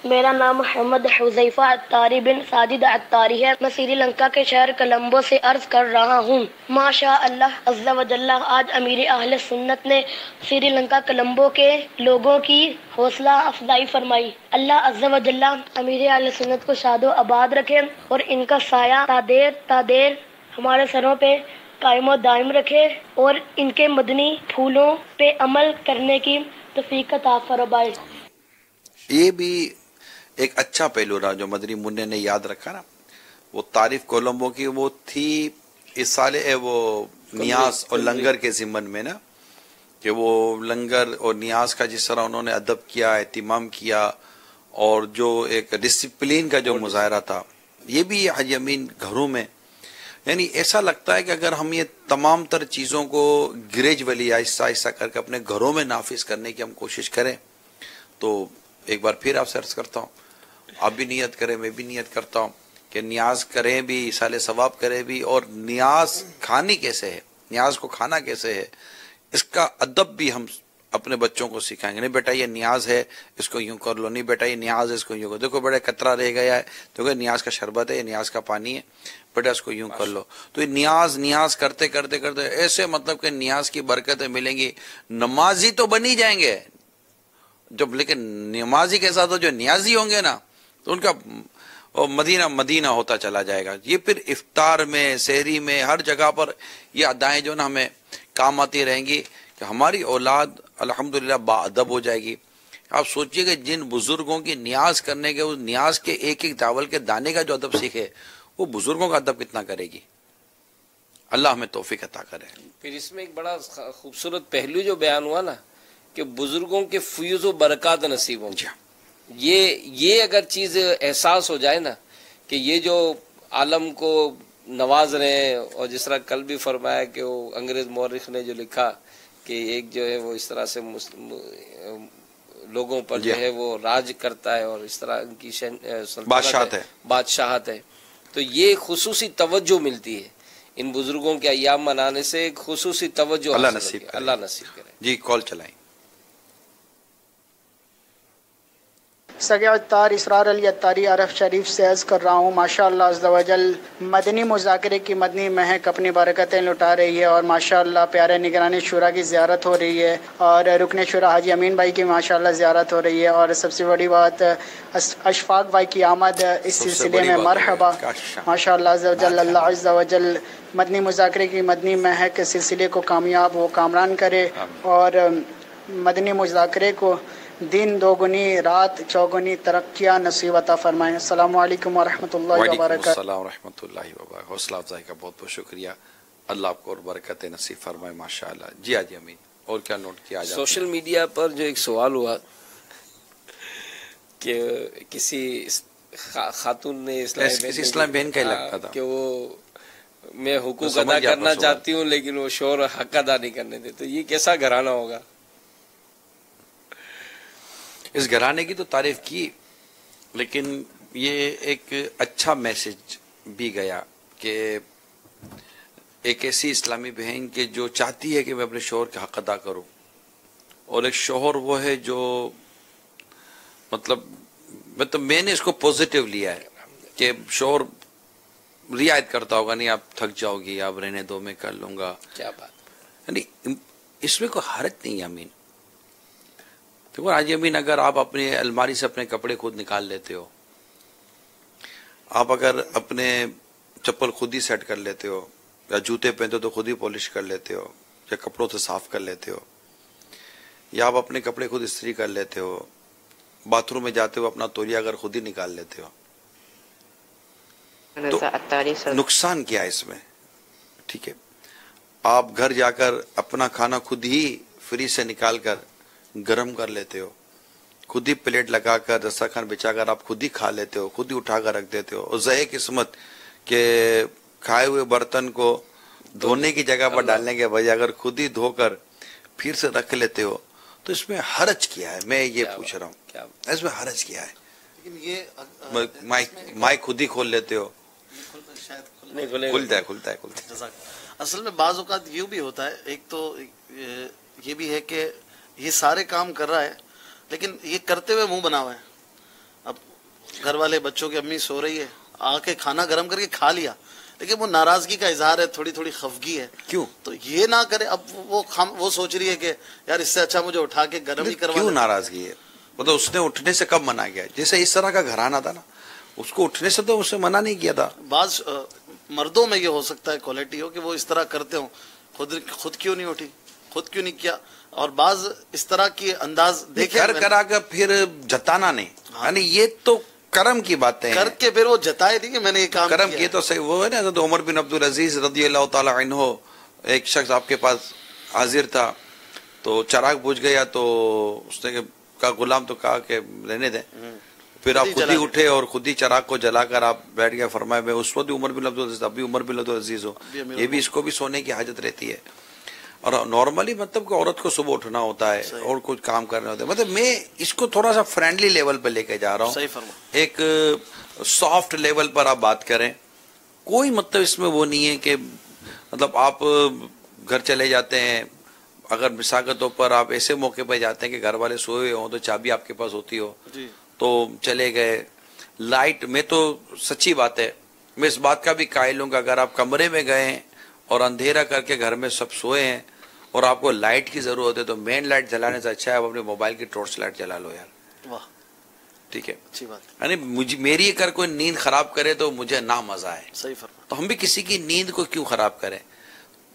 میرا نام محمد حذیفہ عطاری بن ساجد عطاری ہے. میں سری لنکا کے شہر کولمبو سے عرض کر رہا ہوں. ماشاء اللہ عز و جل آج امیر اہل سنت نے سری لنکا کولمبو کے لوگوں کی حوصلہ افزائی فرمائی. اللہ عز و جل امیر اہل سنت کو شاد و آباد رکھے اور ان کا سایہ تا دیر ہمارے سروں پہ قائم و دائم رکھے اور ان کے مدنی پھولوں پہ عمل کرنے کی توفیق عطا فرمائے. یہ بھی ایک اچھا پہلو رہا جو مدنی منع نے یاد رکھا نا. وہ تعریف کولمبو کی وہ تھی اس سال وہ نیاز اور لنگر کے ضمن میں نا، کہ وہ لنگر اور نیاز کا جس طرح انہوں نے ادب کیا، اہتمام کیا، اور جو ایک ڈسپلین کا جو مظاہرہ تھا، یہ بھی حج امین گھروں میں. یعنی ایسا لگتا ہے کہ اگر ہم یہ تمام تر چیزوں کو گریجولی آہستہ آہستہ کر کے اپنے گھروں میں نافذ کرنے کی ہم کوشش کریں تو ایک بار پھر آپ سے عرض کرتا ہوں، آپ بھی نیت کریں، میں بھی نیت کرتا ہوں کہ نیاز کریں بھی، ایصال ثواب کریں بھی. اور نیاز کھانی کیسے ہے، نیاز کو کھانا کیسے ہے، اس کا ادب بھی ہم اپنے بچوں کو سکھائیں گے. نہیں بیٹا یہ نیاز ہے اس کو یوں کر لو، نہیں بیٹا یہ نیاز ہے اس کو یوں کر. دیکھو بیٹا قطرہ رہ گیا ہے، دیکھو نیاز کا شربت ہے، یہ نیاز کا پانی ہے، بیٹا اس کو یوں کر لو. تو یہ نیاز کرتے کرتے کرتے ایسے مطلب کہ نیاز کی برکتیں ملیں گی. نمازی تو بن ہی جائیں گے جب، لیکن نمازی کے ساتھ جو نیازی ہوں گے نا تو ان کا مدینہ ہوتا چلا جائے گا. یہ پھر افطار میں، سحری میں، ہر جگہ پر یہ ادائیں جو نا ہمیں کام آتی رہیں گی کہ ہماری اولاد الحمدللہ با ادب ہو جائے گی. آپ سوچئے کہ جن بزرگوں کی نیاز کرنے کے، اس نیاز کے ایک ایک چاول کے دانے کا جو ادب سیکھے وہ بزرگوں کا ادب کتنا کرے گی. اللہ ہمیں توفیق عطا کرے. پھر اس میں ایک بڑا خوبصورت پہلو جو بیان ہوا نا کہ بزرگوں کے فیوز و برکات نصیب ہوں گے. یہ اگر چیز احساس ہو جائے نا کہ یہ جو عالم کو نواز رہے ہیں. اور جس طرح کل بھی فرمایا کہ وہ انگریز مورخ نے جو لکھا کہ ایک جو ہے وہ اس طرح سے لوگوں پر جو ہے وہ راج کرتا ہے اور اس طرح ان کی بادشاہت ہے. تو یہ خصوصی توجہ ملتی ہے ان بزرگوں کے ایام منانے سے، ایک خصوصی توجہ اللہ نصیب کرے. جی کال چلائیں. سگے عطار اسرار علی عطاری عرف شریف سے عرض کر رہا ہوں، ماشاءاللہ عز و جل مدنی مذاکرے کی مدنی مہک اپنی برکتیں لٹا رہی ہے اور ماشاءاللہ پیارے نگران شورا کی زیارت ہو رہی ہے اور رکن شورا حاجی امین بھائی کی ماشاءاللہ زیارت ہو رہی ہے. اور سب سے بڑی بات اشفاق بھائی کی آمد اس سلسلے میں مرحبا. ماشاءاللہ عز و جل اللہ عز و جل مدنی مذاکرے کی مدنی مہک سلسلے کو کامیاب و کامران کرے اور مدنی مذاکرے کو دن دوگنی رات چوگنی ترقیاں نصیب عطا فرمائیں. السلام علیکم ورحمۃ اللہ وبرکاتہ. السلام ورحمۃ اللہ وبرکاتہ. حوصلہ افزائی کا بہت بہت شکریہ. اللہ آپ کو اور برکت نصیب فرمائے. ماشاءاللہ. جی حاجی امین اور کیا نوٹ کیا؟ سوشل میڈیا پر جو ایک سوال ہوا کہ کسی خاتون نے اسلام بہن کا ہی لگتا تھا کہ وہ میں حقوق ادا کرنا چاہتی ہوں لیکن وہ شوہر حق ادا نہیں کرنے دے. تو یہ کیسا گھرانہ ہوگا؟ اس گھرانے کی تو تعریف کی لیکن یہ ایک اچھا میسج بھی گیا کہ ایک ایسی اسلامی بہن کے جو چاہتی ہے کہ میں اپنے شوہر کا حق ادا کروں، اور ایک شوہر وہ ہے جو مطلب میں نے اس کو پوزیٹیو لیا ہے کہ شوہر رعایت کرتا ہوگا، نہیں آپ تھک جاؤ گی، آپ رہنے دو میں کر لوں گا. کیا بات. یعنی اس میں کوئی حرج نہیں ہے. امین دیکھو حاجی امین، اگر آپ اپنے الماری سے اپنے کپڑے خود نکال لیتے ہو، آپ اگر اپنے چپل خود ہی سیٹ کر لیتے ہو یا جوتے پہنتے ہو تو خود ہی پالش کر لیتے ہو یا کپڑوں سے صاف کر لیتے ہو، یا آپ اپنے کپڑے خود استری کر لیتے ہو، باتھ روم میں جاتے ہو اپنا تولیہ اگر خود ہی نکال لیتے ہو، تو نقصان کیا ہے اس میں؟ ٹھیک ہے، آپ گھر جا کر اپنا کھانا خود ہی فریج سے نکال کر گرم کر لیتے ہو، خود ہی پلیٹ لگا کر دسترخوان بچا کر آپ خود ہی کھا لیتے ہو، خود ہی اٹھا کر رکھ دیتے ہو. اور زہے قسمت کہ کھائے ہوئے برتن کو دھونے کی جگہ پر ڈالنے کے بجائے اگر خود ہی دھو کر پھر سے رکھ لیتے ہو تو اس میں حرج کیا ہے؟ میں یہ پوچھ رہا ہوں اس میں حرج کیا ہے؟ لیکن یہ مائک خود ہی کھول لیتے ہو، کھلتا ہے. اصل میں بعض اوقات یہ بھی ہوتا ہے، ایک تو یہ بھی ہے کہ یہ سارے کام کر رہا ہے لیکن یہ کرتے ہوئے منہ بنا ہوا ہے. اب گھر والے بچوں کی امی سو رہی ہے، آ کے کھانا گرم کر کے کھا لیا لیکن وہ ناراضگی کا اظہار ہے، تھوڑی تھوڑی خفگی ہے. کیوں؟ تو یہ نہ کرے. اب وہ سوچ رہی ہے کہ یار اس سے اچھا مجھے اٹھا کے گرم ہی کروا. کیوں ناراضگی ہے؟ مطلب اس نے اٹھنے سے کب منع کیا؟ جیسے اس طرح کا گھرانہ تھا نا، اس کو اٹھنے سے تو اس نے منع نہیں کیا تھا. بعض مردوں میں یہ ہو سکتا ہے کوالٹی ہو کہ وہ اس طرح کرتے ہوں، خود کیوں نہیں اٹھی، خود کیوں نہیں کیا. اور بعض اس طرح کی انداز دیکھے کرا کر پھر جتانا نہیں، یعنی یہ تو کرم کی باتیں کر کے پھر وہ جتائے نہیں کہ میں نے یہ کام کرم کیے. تو صحیح وہ ہے نا، حضرت عمر بن عبدالعزیز رضی اللہ تعالی عنہ، ایک شخص آپ کے پاس حاضر تھا تو چراغ بجھ گیا تو اس نے کہا غلام تو کہا کہ رہنے دیں، پھر آپ خود ہی اٹھے اور خود ہی چراغ کو جلا کر آپ بیٹھ گئے. فرمایا میں اس وقت عمر بن عبدالعزیز، اب بھی عمر بن عبدالعزیز ہو. یہ بھی اس کو بھی سونے کی حاجت رہتی ہے. اور نارملی مطلب کہ عورت کو صبح اٹھنا ہوتا ہے اور کچھ کام کرنا ہوتا ہے. مطلب میں اس کو تھوڑا سا فرینڈلی لیول پہ لے کے جا رہا ہوں، ایک سافٹ لیول پر آپ بات کریں. کوئی مطلب اس میں وہ نہیں ہے کہ مطلب آپ گھر چلے جاتے ہیں، اگر مثال کے طور پر آپ ایسے موقع پہ جاتے ہیں کہ گھر والے سوئے ہوئے ہوں تو چابی آپ کے پاس ہوتی ہو تو چلے گئے. لائٹ میں تو سچی بات ہے، میں اس بات کا بھی قائل ہوں کہ اگر آپ کمرے میں گئے ہیں اور اندھیرا کر کے گھر میں سب سوئے ہیں اور آپ کو لائٹ کی ضرورت ہے تو مین لائٹ جلانے سے اچھا ہے آپ اپنے موبائل کی ٹارچ لائٹ جلا لو یار. واہ ٹھیک ہے، اچھی بات. یعنی میری اگر کوئی نیند خراب کرے تو مجھے نہ مزہ آئے. صحیح فرما. تو ہم بھی کسی کی نیند کو کیوں خراب کریں؟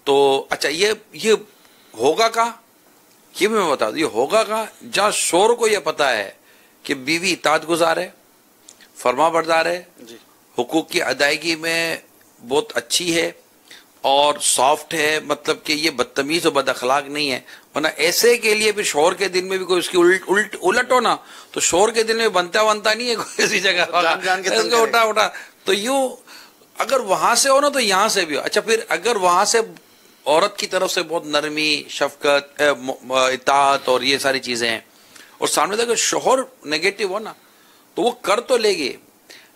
تو اچھا یہ ہوگا کا، یہ میں بتا دوں، یہ ہوگا کا جہاں شور کو یہ پتا ہے کہ بیوی اطاعت گزار ہے، فرما بردار ہے، حقوق کی ادائیگی میں بہت اچھی ہے اور سافٹ ہے، مطلب کہ یہ بدتمیز و بد اخلاق نہیں ہے. ورنہ ایسے کے لیے بھی شوہر کے دن میں بھی کوئی اس کی الٹ ہو نا تو شوہر کے دن میں بنتا نہیں ہے کوئی ایسی جگہ اٹھا. تو یوں اگر وہاں سے ہو نا تو یہاں سے بھی ہو. اچھا پھر اگر وہاں سے عورت کی طرف سے بہت نرمی، شفقت، اطاعت اور یہ ساری چیزیں ہیں، اور سامنے سے اگر شوہر نیگیٹو ہو نا تو وہ کر تو لے گی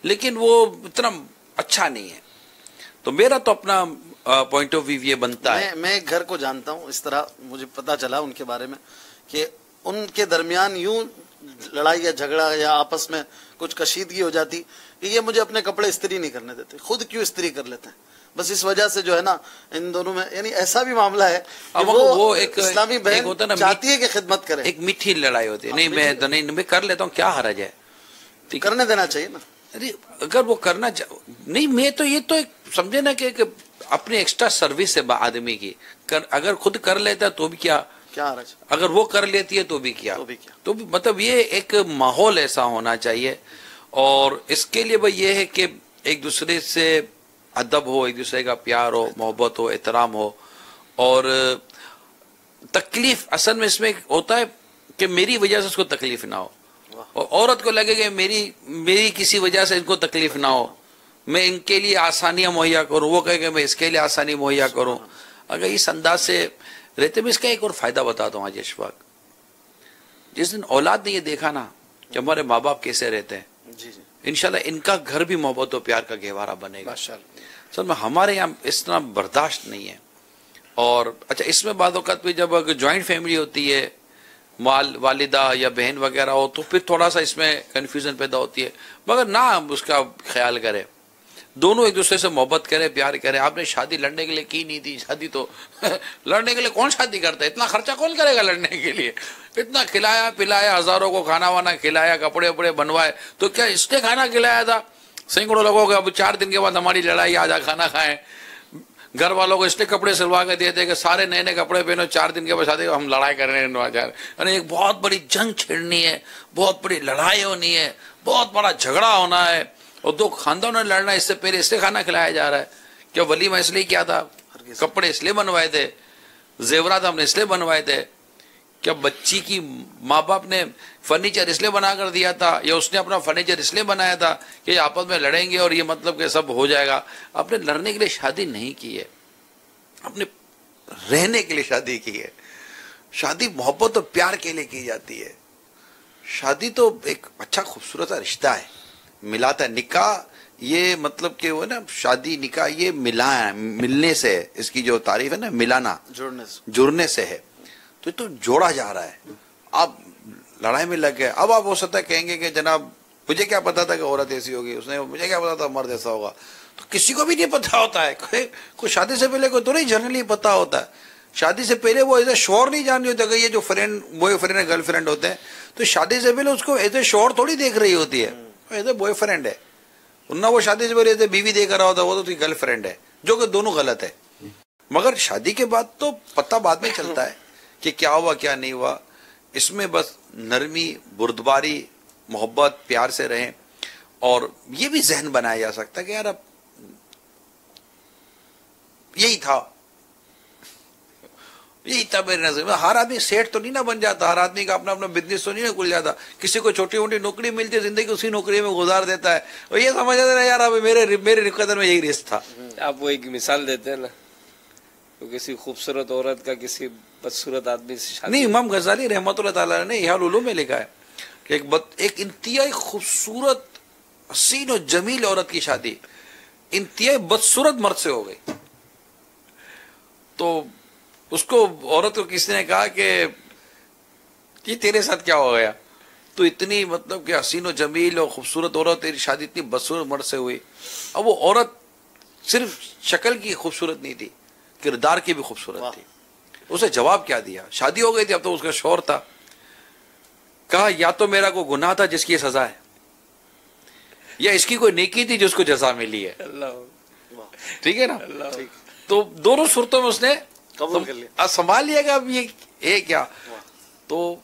لیکن وہ اتنا اچھا نہیں ہے. تو میرا تو اپنا پوائنٹ آف ویو یہ بنتا ہے. میں گھر کو جانتا ہوں، اس طرح مجھے پتا چلا ان کے بارے میں کہ ان کے درمیان یوں لڑائی یا جھگڑا یا آپس میں کچھ کشیدگی ہو جاتی کہ یہ مجھے اپنے کپڑے استری نہیں کرنے دیتے، خود کیوں استری کر لیتے ہیں. بس اس وجہ سے جو ہے نا ان دونوں میں یعنی ایسا بھی معاملہ ہے کہ وہ ایک اسلامی بہن چاہتی ہے کہ خدمت کرے. ایک میٹھی لڑائی ہوتی ہے، نہیں میں کر لیتا ہوں، کیا حرج ہے، کرنے دینا چاہیے نا. اگر وہ کرنا نہیں، میں تو یہ تو سمجھے نا کہ اپنی ایکسٹرا سروس ہے آدمی کی. اگر خود کر لیتا تو بھی کیا حرج، اگر وہ کر لیتی ہے تو بھی کیا. تو بھی مطلب یہ ایک ماحول ایسا ہونا چاہیے. اور اس کے لیے بھائی یہ ہے کہ ایک دوسرے سے ادب ہو، ایک دوسرے کا پیار ہو، محبت ہو، احترام ہو. اور تکلیف اصل میں اس میں ہوتا ہے کہ میری وجہ سے اس کو تکلیف نہ ہو، اور عورت کو لگے کہ میری کسی وجہ سے ان کو تکلیف نہ ہو، میں ان کے لیے آسانیاں مہیا کروں، وہ کہے کہ میں اس کے لیے آسانی مہیا کروں. اگر اس انداز سے رہتے میں اس کا ایک اور فائدہ بتاتا ہوں. آج اشفاق، جس دن اولاد نے یہ دیکھا نا کہ ہمارے ماں باپ کیسے رہتے ہیں، انشاءاللہ ان کا گھر بھی محبت و پیار کا گہوارہ بنے گا. سر میں ہمارے یہاں اس طرح برداشت نہیں ہے. اور اچھا اس میں بعض اوقات بھی جب جوائنٹ فیملی ہوتی ہے، والدہ یا بہن وغیرہ ہو، تو پھر تھوڑا سا اس میں کنفیوژن پیدا ہوتی ہے. مگر نہ اس کا خیال کرے، دونوں ایک دوسرے سے محبت کرے، پیار کرے. آپ نے شادی لڑنے کے لیے کی نہیں تھی، شادی تو لڑنے کے لیے کون شادی کرتا ہے؟ اتنا خرچہ کون کرے گا لڑنے کے لیے؟ اتنا کھلایا پلایا، ہزاروں کو کھانا وانا کھلایا، کپڑے وپڑے بنوائے، تو کیا اس نے کھانا کھلایا تھا؟ سینکڑوں لوگوں کو اب 4 دن کے بعد ہماری لڑائی، آجا کھانا کھائیں. گھر والوں کو اس لیے کپڑے سلوا کے دیے تھے کہ سارے نئے نئے کپڑے پہنو، 4 دن کے بعد شادی ہم لڑائی کر رہے ہیں. یعنی ایک بہت بڑی جنگ چھڑنی ہے، بہت بڑی لڑائی ہونی ہے، بہت بڑا جھگڑا ہونا ہے، اور 2 خاندانوں نے لڑنا. اس سے پہلے اس لیے کھانا کھلایا جا رہا ہے. کیا ولیمہ اس لیے کیا تھا؟ کپڑے اس لیے بنوائے تھے، زیورات ہم نے اس لیے بنوائے تھے. کیا بچی کی ماں باپ نے فرنیچر اس لیے بنا کر دیا تھا، یا اس نے اپنا فرنیچر اس لیے بنایا تھا کہ آپس میں لڑیں گے اور یہ مطلب کہ سب ہو جائے گا؟ آپ نے لڑنے کے لیے شادی نہیں کی ہے، آپ نے رہنے کے لیے شادی کی ہے. شادی محبت اور پیار کے لیے کی جاتی ہے. شادی تو ایک اچھا خوبصورت رشتہ ہے، ملاتا ہے. نکاح یہ مطلب کہ وہ نا شادی نکاح یہ ملنے سے، اس کی جو تعریف ہے نا ملانا، جڑنے سے ہے. تو جوڑا جا رہا ہے. آپ لڑائی میں لگ گئے، اب آپ ہو سکتا ہے کہیں گے کہ جناب مجھے کیا پتا تھا کہ عورت ایسی ہوگی، اس نے مجھے کیا پتا تھا مرد ایسا ہوگا. تو کسی کو بھی نہیں پتا ہوتا ہے، کوئی شادی سے پہلے کوئی تو نہیں جنرلی پتا ہوتا ہے. شادی سے پہلے وہ ایز اے شوہر نہیں جان رہی ہوتی کہ یہ جو بوائے فرینڈ گرل فرینڈ ہوتے ہیں، تو شادی سے پہلے اس کو ایز اے شوہر تھوڑی دیکھ رہی ہوتی ہے، ایز اے بوائے فرینڈ ہے. ورنہ وہ شادی سے پہلے ایز اے بیوی دیکھ رہا ہوتا، وہ تو گرل فرینڈ ہے، جو کہ دونوں غلط ہے. مگر شادی کے بعد تو پتہ بعد میں چلتا ہے کہ کیا ہوا کیا نہیں ہوا. اس میں بس نرمی، بردباری، محبت، پیار سے رہیں. اور یہ بھی ذہن بنایا جا سکتا ہے کہ یار اب یہی تھا میری نظر میں. ہر آدمی سیٹ تو نہیں نہ بن جاتا، ہر آدمی کا اپنا اپنا بزنس تو نہیں نہ کھل جاتا. کسی کو چھوٹی موٹی نوکری ملتی ہے، زندگی اسی نوکری میں گزار دیتا ہے، اور یہ سمجھ جاتا ہے یار اب میرے قدر میں یہی رزق تھا. آپ وہ ایک مثال دیتے ہیں نا، تو کسی خوبصورت عورت کا کسی بدصورت آدمی سے شادی. نہیں، امام غزالی رحمۃ اللہ تعالی نے احیاء العلوم میں لکھا ہے کہ ایک انتہائی خوبصورت حسین و جمیل عورت کی شادی انتہائی بدصورت مرد سے ہو گئی. تو اس کو عورت کو کسی نے کہا کہ یہ تیرے ساتھ کیا ہو گیا؟ تو اتنی مطلب کہ حسین و جمیل اور خوبصورت عورت، تیری شادی اتنی بدصورت مرد سے ہوئی. اب وہ عورت صرف شکل کی خوبصورت نہیں تھی، کردار کی بھی خوبصورت تھی. اسے جواب کیا دیا؟ شادی ہو گئی تھی، اب تو اس کا شوہر تھا. کہا یا تو میرا کوئی گناہ تھا جس کی سزا ہے، یا اس کی کوئی نیکی تھی جس کو جزا ملی ہے. ٹھیک ہے نا؟ تو دونوں صورتوں میں اس نے سنبھال لیا کہ اب یہ کیا. تو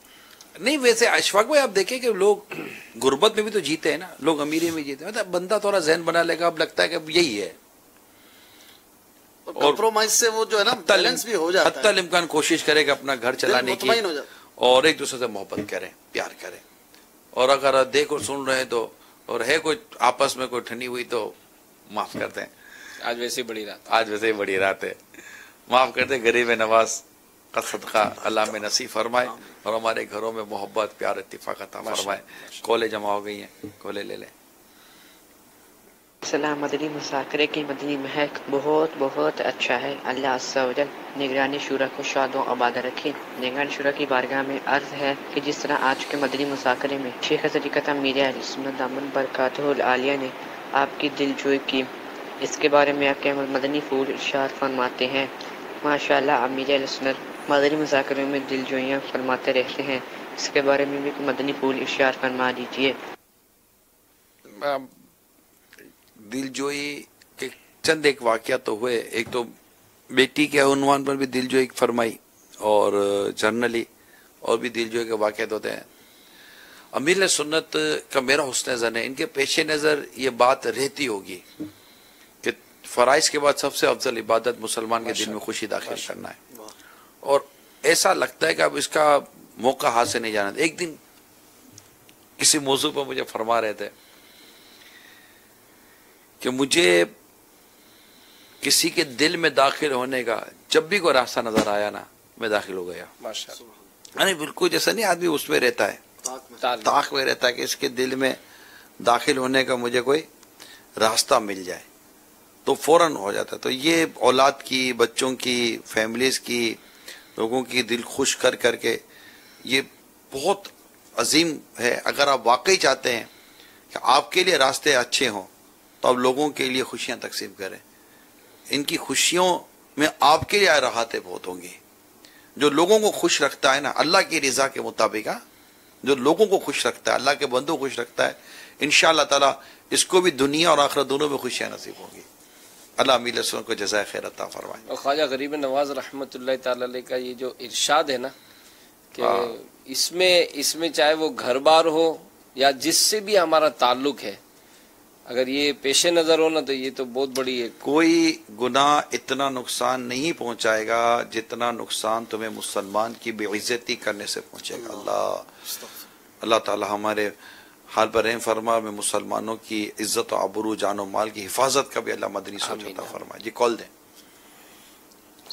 نہیں، ویسے اشفاق بھائی آپ دیکھیں کہ لوگ غربت میں بھی تو جیتے ہیں نا، لوگ امیری میں جیتے ہیں. مطلب بندہ تھوڑا ذہن بنا لے گا، اب لگتا ہے کہ اب یہی ہے، کمپرومائز سے وہ جو ہے نا بیلنس بھی ہو جاتا ہے. حتی الامکان کوشش کرے کہ اپنا گھر چلانے کی، اور ایک دوسرے سے محبت کریں، پیار کریں. اور اگر دیکھ اور سن رہے ہیں تو، اور ہے کوئی آپس میں کوئی ٹھنی ہوئی تو معاف کر دیں. آج ویسے ہی بڑی رات، آج ویسے ہی بڑی رات ہے. معاف کرتے غریب نواز کا صدقہ اللہ میں نصیب فرمائے اور ہمارے گھروں میں محبت پیار اتفاق عطا فرمائے. کالیں جمع ہو گئی ہیں، کالیں لے لیں. سلام. مدنی مذاکرے کی مدنی مہک بہت بہت اچھا ہے. اللہ عز و جل نگرانی شورا کو شاد و آباد رکھے. نگران شورا کی بارگاہ میں عرض ہے کہ جس طرح آج کے مدنی مذاکرے میں شیخ طریقت امیر اہل سنت دامن برکاتہ العالیہ نے آپ کی دل جوئی کی، اس کے بارے میں آپ کے مدنی پھول ارشاد فرماتے ہیں. ماشاء اللہ امیر اہل سنت مدنی مذاکرے میں دل جوئیاں فرماتے رہتے ہیں، اس کے بارے میں بھی مدنی پھول ارشاد فرما دیجیے. دل جوئی کے چند ایک واقعہ تو ہوئے. ایک تو بیٹی کے عنوان پر بھی دل جوئی فرمائی اور جنرلی اور بھی دل جوئی کے واقعات ہوتے ہیں. امیر سنت کا میرا حسن ظن ہے ان کے پیش نظر یہ بات رہتی ہوگی کہ فرائض کے بعد سب سے افضل عبادت مسلمان کے دل میں خوشی داخل کرنا ہے، اور ایسا لگتا ہے کہ اب اس کا موقع ہاتھ سے نہیں جانا. ایک دن کسی موضوع پر مجھے فرما رہے تھے کہ مجھے کسی کے دل میں داخل ہونے کا جب بھی کوئی راستہ نظر آیا نا میں داخل ہو گیا. یعنی بالکل جیسا نہیں آدمی اس میں رہتا ہے، طاق میں رہتا ہے کہ اس کے دل میں داخل ہونے کا مجھے کوئی راستہ مل جائے تو فوراً ہو جاتا ہے. تو یہ اولاد کی، بچوں کی، فیملیز کی، لوگوں کی دل خوش کر کر کے یہ بہت عظیم ہے. اگر آپ واقعی چاہتے ہیں کہ آپ کے لیے راستے اچھے ہوں تو آپ لوگوں کے لیے خوشیاں تقسیم کریں. ان کی خوشیوں میں آپ کے لیے راحتیں بہت ہوں گی. جو لوگوں کو خوش رکھتا ہے نا اللہ کی رضا کے مطابق، جو لوگوں کو خوش رکھتا ہے، اللہ کے بندوں کو خوش رکھتا ہے، انشاءاللہ تعالی اس کو بھی دنیا اور آخرت دونوں میں خوشیاں نصیب ہوں گی. اللہ امیر رسول کو جزائے خیر عطا فرمائے. اور خواجہ غریب نواز رحمۃ اللہ تعالی علیہ کا یہ جو ارشاد ہے نا کہ اس میں چاہے وہ گھر بار ہو یا جس سے بھی ہمارا تعلق ہے، اگر یہ پیش نظر ہو نا تو یہ تو بہت بڑی ہے. کوئی گناہ اتنا نقصان نہیں پہنچائے گا جتنا نقصان تمہیں مسلمان کی بے عزتی کرنے سے پہنچے گا. اللہ تعالی ہمارے حال پر رحم فرما. میں مسلمانوں کی عزت و آبرو، جان و مال کی حفاظت کا بھی اللہ مدنی سوچ عطا فرمائے. جی کال دیں.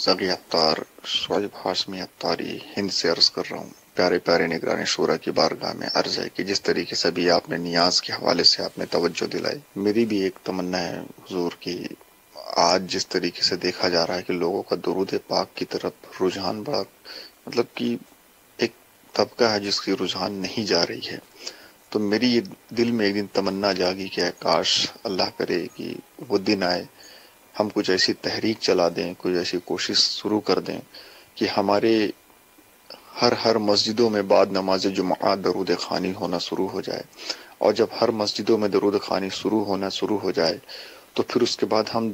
سگی اتار شعیب ہاشمی اتاری ہند سے عرض کر رہا ہوں. پیارے پیارے نگران شورا کی بارگاہ میں عرض ہے کہ جس طریقے سے بھی آپ نے نیاز کے حوالے سے آپ نے توجہ دلائی، میری بھی ایک تمنا ہے حضور کی. آج جس طریقے سے دیکھا جا رہا ہے کہ لوگوں کا درود پاک کی طرف رجحان بڑا، مطلب کہ ایک طبقہ ہے جس کی رجحان نہیں جا رہی ہے، تو میری یہ دل میں ایک دن تمنا جاگی کہ کاش اللہ کرے کہ وہ دن آئے ہم کچھ ایسی تحریک چلا دیں، کچھ ایسی کوشش شروع کر دیں کہ ہمارے ہر مسجدوں میں بعد نماز جمعہ درود خوانی ہونا شروع ہو جائے. اور جب ہر مسجدوں میں درود خوانی ہونا شروع ہو جائے تو پھر اس کے بعد ہم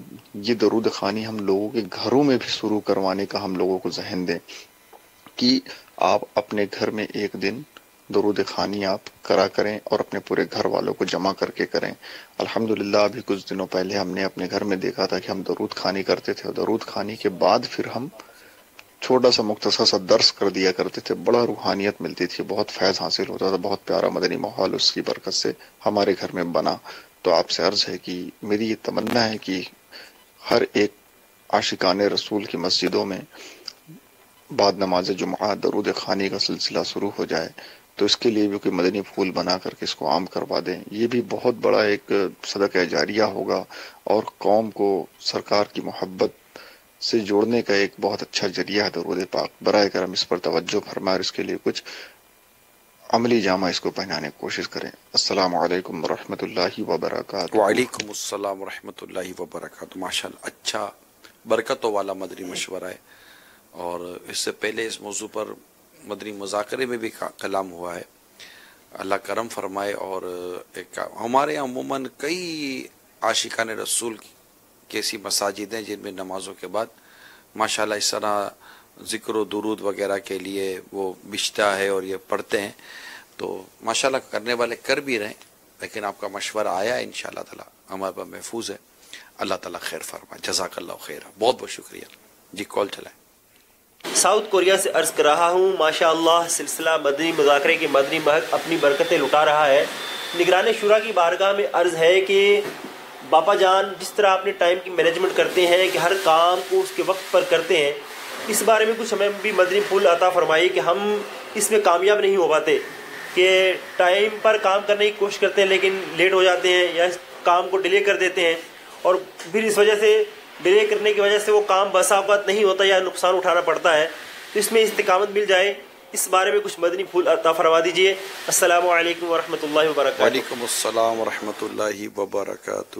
یہ درود خوانی ہم لوگوں کے گھروں میں بھی شروع کروانے کا ہم لوگوں کو ذہن دیں کہ آپ اپنے گھر میں ایک دن درود خوانی آپ کرا کریں اور اپنے پورے گھر والوں کو جمع کر کے کریں. الحمدللہ ابھی کچھ دنوں پہلے ہم نے اپنے گھر میں دیکھا تھا کہ ہم درود خوانی کرتے تھے، اور درود خوانی کے بعد پھر ہم چھوٹا سا مختصر سا درس کر دیا کرتے تھے. بڑا روحانیت ملتی تھی، بہت فیض حاصل ہوتا تھا، بہت پیارا مدنی ماحول اس کی برکت سے ہمارے گھر میں بنا. تو آپ سے عرض ہے کہ میری یہ تمنا ہے کہ ہر ایک عاشقان رسول کی مسجدوں میں بعد نماز جمعہ درود خوانی کا سلسلہ شروع ہو جائے، تو اس کے لیے بھی کوئی مدنی پھول بنا کر کے اس کو عام کروا دیں. یہ بھی بہت بڑا ایک صدقہ جاریہ ہوگا اور قوم کو سرکار کی محبت سے جوڑنے کا ایک بہت اچھا ذریعہ ہے درود پاک. برائے کرم اس پر توجہ فرمائے اور اس کے لیے کچھ عملی جامہ اس کو پہنانے کی کوشش کریں. السلام علیکم ورحمۃ اللہ وبرکاتہ. وعلیکم السلام ورحمۃ اللہ وبرکاتہ. ماشاءاللہ اچھا برکتوں والا مدنی مشورہ ہے. اور اس سے پہلے اس موضوع پر مدنی مذاکرے میں بھی کلام ہوا ہے. اللہ کرم فرمائے. اور ایک ہمارے یہاں عموماً کئی عاشقان رسول کی ایسی مساجد ہیں جن میں نمازوں کے بعد ماشاءاللہ اس طرح ذکر و درود وغیرہ کے لیے وہ بچتا ہے اور یہ پڑھتے ہیں. تو ماشاءاللہ کرنے والے کر بھی رہیں، لیکن آپ کا مشورہ آیا ہے انشاءاللہ تعالی ہمارے پاس محفوظ ہے. اللہ تعالیٰ خیر فرمائے. جزاک اللہ خیر. بہت بہت شکریہ. جی کال چلائیں. ساؤتھ کوریا سے عرض کر رہا ہوں. ماشاءاللہ سلسلہ مدنی مذاکرے کی مدنی مہک اپنی برکتیں لٹا رہا ہے. نگران شورا کی بارگاہ میں عرض ہے کہ باپا جان جس طرح اپنے ٹائم کی مینجمنٹ کرتے ہیں کہ ہر کام کو اس کے وقت پر کرتے ہیں، اس بارے میں کچھ ہمیں بھی مدنی پھول عطا فرمائیے کہ ہم اس میں کامیاب نہیں ہو پاتے، کہ ٹائم پر کام کرنے کی کوشش کرتے ہیں لیکن لیٹ ہو جاتے ہیں یا اس کام کو ڈیلے کر دیتے ہیں، اور پھر اس وجہ سے ڈیلے کرنے کی وجہ سے وہ کام بسا اوقات نہیں ہوتا یا نقصان اٹھانا پڑتا ہے. تو اس میں استقامت مل جائے، اس بارے میں کچھ مدنی پھول عطا فرما دیجیے. السلام علیکم ورحمۃ اللہ وبرکاتہ. وعلیکم السلام ورحمۃ اللہ وبرکاتہ.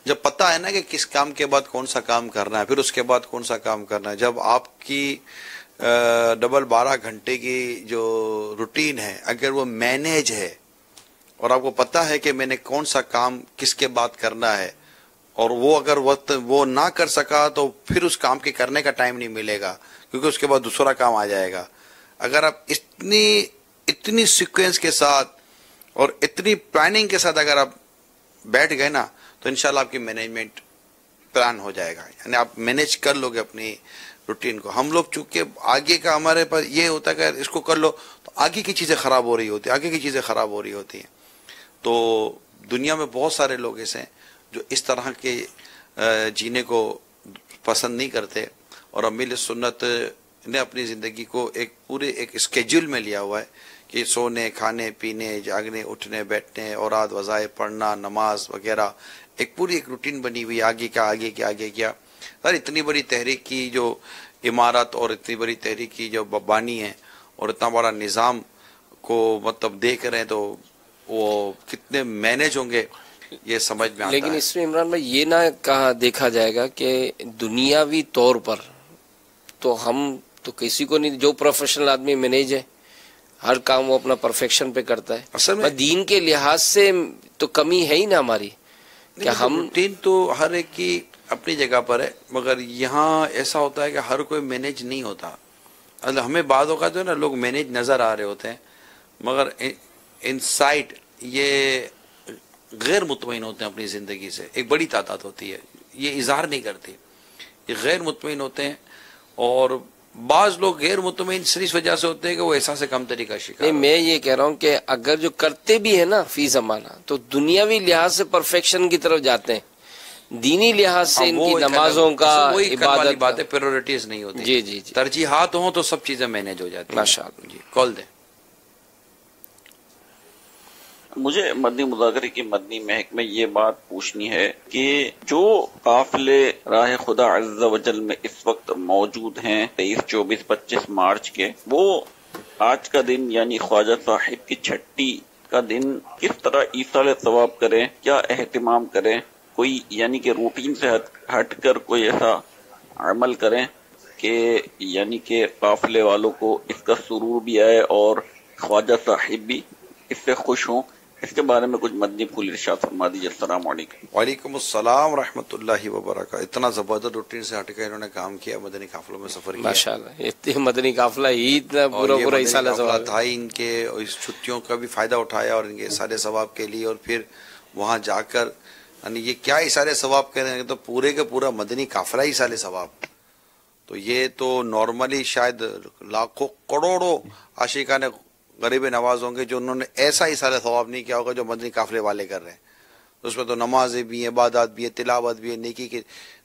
جب پتہ ہے نا کہ کس کام کے بعد کون سا کام کرنا ہے، پھر اس کے بعد کون سا کام کرنا ہے، جب آپ کی ڈبل 12 گھنٹے کی جو روٹین ہے اگر وہ مینیج ہے اور آپ کو پتہ ہے کہ میں نے کون سا کام کس کے بعد کرنا ہے، اور وہ اگر وقت وہ نہ کر سکا تو پھر اس کام کے کرنے کا ٹائم نہیں ملے گا، کیونکہ اس کے بعد دوسرا کام آ جائے گا. اگر آپ اتنی سیکوینس کے ساتھ اور اتنی پلاننگ کے ساتھ اگر آپ بیٹھ گئے نا تو انشاءاللہ آپ کی مینجمنٹ پلان ہو جائے گا، یعنی آپ مینیج کر لو گے اپنی روٹین کو. ہم لوگ چونکہ آگے کا ہمارے پاس یہ ہوتا ہے کہ اس کو کر لو تو آگے کی چیزیں خراب ہو رہی ہوتی ہیں. تو دنیا میں بہت سارے لوگ ایسے ہیں جو اس طرح کے جینے کو پسند نہیں کرتے، اور امیل سنت نے اپنی زندگی کو ایک اسکیجول میں لیا ہوا ہے کہ سونے، کھانے، پینے، جاگنے، اٹھنے، بیٹھنے، اوراد، وظائف پڑھنا، نماز وغیرہ، ایک روٹین بنی ہوئی آگے کیا. سر اتنی بڑی تحریک کی جو عمارت اور اتنی بڑی تحریک کی جو بانی ہے اور اتنا بڑا نظام کو مطلب دیکھ رہے ہیں تو وہ کتنے مینیج ہوں گے یہ سمجھ میں آتا ہے. لیکن اس میں عمران بھائی یہ نہ دیکھا جائے گا کہ دنیاوی طور پر تو ہم تو کسی کو نہیں، جو پروفیشنل آدمی مینیج ہے ہر کام وہ اپنا پرفیکشن پہ کرتا ہے. اصل میں دین کے لحاظ سے تو کمی ہے ہی نا ہماری، کہ ہم روٹین تو ہر ایک کی اپنی جگہ پر ہے، مگر یہاں ایسا ہوتا ہے کہ ہر کوئی مینیج نہیں ہوتا. ہمیں بعض اوقات جو ہے نا لوگ مینیج نظر آ رہے ہوتے ہیں مگر ان سائڈ یہ غیر مطمئن ہوتے ہیں اپنی زندگی سے. ایک بڑی تعداد ہوتی ہے یہ اظہار نہیں کرتی، یہ غیر مطمئن ہوتے ہیں. اور بعض لوگ غیر مطمئن صرف اس وجہ سے ہوتے ہیں کہ وہ احساس کمتری کا شکار. نہیں، میں یہ کہہ رہا ہوں کہ اگر جو کرتے بھی ہیں نا فی زمانہ تو دنیاوی لحاظ سے پرفیکشن کی طرف جاتے ہیں، دینی لحاظ سے ان کی نمازوں کا عبادت باتیں پریورٹیز نہیں ہوتی. جی ترجیحات ہوں تو سب چیزیں مینیج ہو جاتی ہیں. ماشاءاللہ. جی کال دیں. مجھے مدنی مذاکرے کی مدنی مہک میں یہ بات پوچھنی ہے کہ جو قافلے راہ خدا عز و جل میں اس وقت موجود ہیں 23، 24، 25 مارچ کے، وہ آج کا دن یعنی خواجہ صاحب کی چھٹی کا دن کس طرح ایصال ثواب کریں، کیا اہتمام کریں، کوئی یعنی کہ روٹین سے ہٹ کر کوئی ایسا عمل کریں کہ یعنی کہ قافلے والوں کو اس کا سرور بھی آئے اور خواجہ صاحب بھی اس سے خوش ہوں. اس کے بارے میں کچھ مدنی پھول ارشاد فرما دیجیے. السلام علیکم. وعلیکم السلام ورحمۃ اللہ وبرکاتہ. اتنا زبردست روٹین سے ہٹ کے انہوں نے کام کیا، مدنی قافلوں میں سفر کیا. ماشاءاللہ اتنی مدنی قافلہ ہی اتنا پورا ایصال ثواب تھا ان کے، اس چھٹیوں کا بھی فائدہ اٹھایا اور ان کے سارے ثواب کے لیے، اور پھر وہاں جا کر یعنی یہ کیا ایصال ثواب کریں تو پورے کا پورا مدنی قافلہ ایصال ثواب. تو یہ تو نارملی شاید لاکھوں کروڑوں عاشقان غریب نواز ہوں گے جو انہوں نے ایسا ایصال ثواب نہیں کیا ہوگا جو مدنی قافلے والے کر رہے ہیں. اس میں تو نمازیں بھی ہیں، عبادات بھی ہے، تلاوت بھی ہے، نیکی کی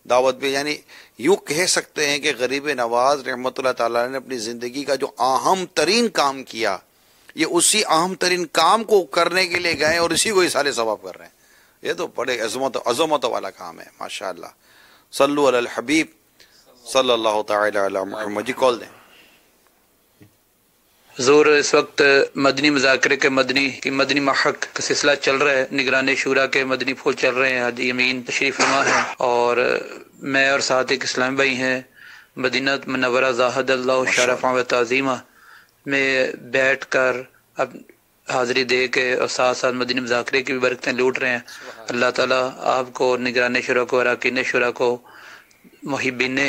دعوت بھی ہے. یعنی یوں کہہ سکتے ہیں کہ غریب نواز رحمۃ اللہ تعالیٰ نے اپنی زندگی کا جو اہم ترین کام کیا، یہ اسی اہم ترین کام کو کرنے کے لیے گئے اور اسی کو ایصال ثواب کر رہے ہیں. یہ تو بڑے عظمت والا کام ہے ماشاءاللہ. صلو علی الحبیب صلی اللہ تعالی علی محمد. جی کال دیں. حضور اس وقت مدنی مذاکرے کے مدنی محق کا سلسلہ چل رہا ہے، نگران شورا کے مدنی پھول چل رہے ہیں، حاجی امین تشریف فرما ہے، اور میں اور ساتھ ایک اسلام بھائی ہیں مدینہ منورہ زاہد اللہ شرفا و تعظیمہ میں بیٹھ کر اب حاضری دے کے اور ساتھ ساتھ مدنی مذاکرے کی بھی برکتیں لوٹ رہے ہیں. اللہ تعالیٰ آپ کو، نگران شورا کو، اراکین شورا کو، محبین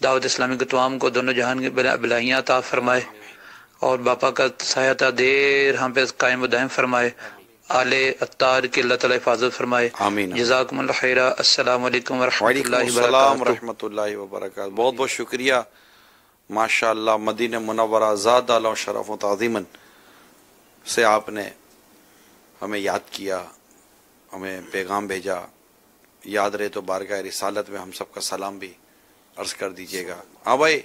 دعوت اسلامی کو، تمام کو دونوں جہان کی بلائیاں عطا فرمائے اور باپا کا سایہ تا دیر ہم پہ قائم و دائم فرمائے. آل اتار کی اللہ تعالیٰ حفاظت فرمائے. آمین. جزاکم اللہ خیر. السلام علیکم ورحمۃ اللہ وبرکاتہ. بہت بہت شکریہ. ماشاءاللہ مدینہ منورہ زاد اللہ شرف و تعظیماً سے آپ نے ہمیں یاد کیا، ہمیں پیغام بھیجا یاد رہے تو بارگاہ رسالت میں ہم سب کا سلام بھی عرض کر دیجیے گا. ہاں بھائی،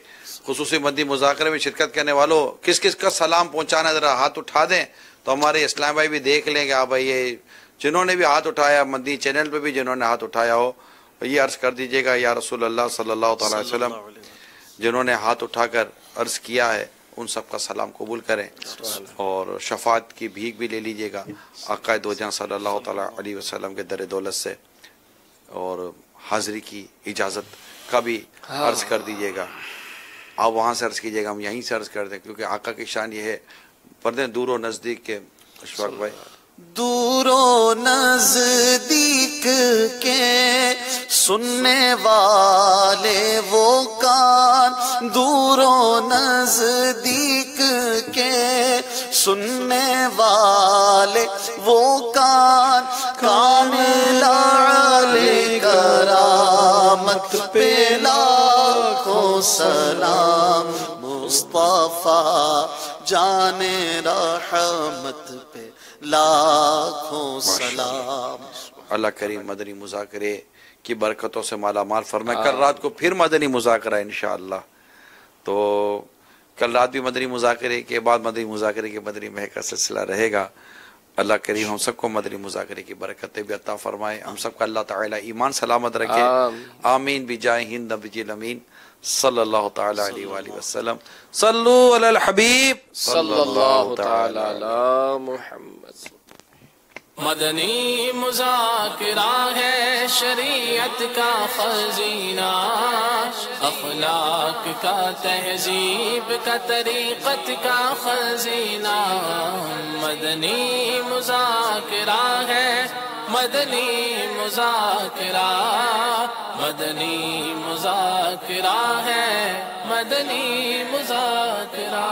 خصوصی مدنی مذاکرے میں شرکت کرنے والوں کس کس کا سلام پہنچانا ذرا ہاتھ اٹھا دیں تو ہمارے اسلام بھائی بھی دیکھ لیں گے. ہاں بھائی، یہ جنہوں نے بھی ہاتھ اٹھایا، مدنی چینل پہ بھی جنہوں نے ہاتھ اٹھایا ہو، یہ عرض کر دیجیے گا یا رسول اللہ صلی اللہ تعالی علیہ وسلم جنہوں نے ہاتھ اٹھا کر عرض کیا ہے ان سب کا سلام قبول کریں اور شفاعت کی بھیک بھی لے لیجیے گا آقا دو جہاں صلی اللہ تعالی علیہ وسلم کے در دولت سے، اور حاضری کی اجازت کا بھی عرض کر دیجیے گا. آپ وہاں سے عرض کیجیے گا، ہم یہیں سے عرض کر دیں، کیونکہ آقا کی شان یہ ہے. پردے دور و نزدیک کے اشفاق بھائی. دور و نزدیک کے سننے والے وہ کان، دور و نزدیک کے سننے والے وہ کان، کامل علی کرامت پہ لاکھوں سلام، مصطفیٰ جان رحمت پہ لاکھوں سلام. اللہ کریم مدنی مذاکرے کی برکتوں سے مالا مال فرمائے. کل رات کو پھر مدنی مذاکرہ انشاءاللہ، تو کل رات بھی مدنی مذاکرے کے بعد مدنی مذاکرے کے مدنی مہک کا سلسلہ رہے گا. اللہ کریم ہم سب کو مدنی مذاکرے کی برکتیں بھی عطا فرمائے، ہم سب کا اللہ تعالی ایمان سلامت رکھے. آمین بجاہ ہند نبی الامین صلی اللہ تعالی علیہ وآلہ وسلم. صلو علی الحبیب صلی اللہ تعالی علی محمد. مدنی مذاکرہ ہے شریعت کا خزینہ، اخلاق کا، تہذیب کا، طریقت کا خزینہ. مدنی مذاکرہ ہے، مدنی مذاکرہ، مدنی مذاکرہ ہے، مدنی مذاکرہ.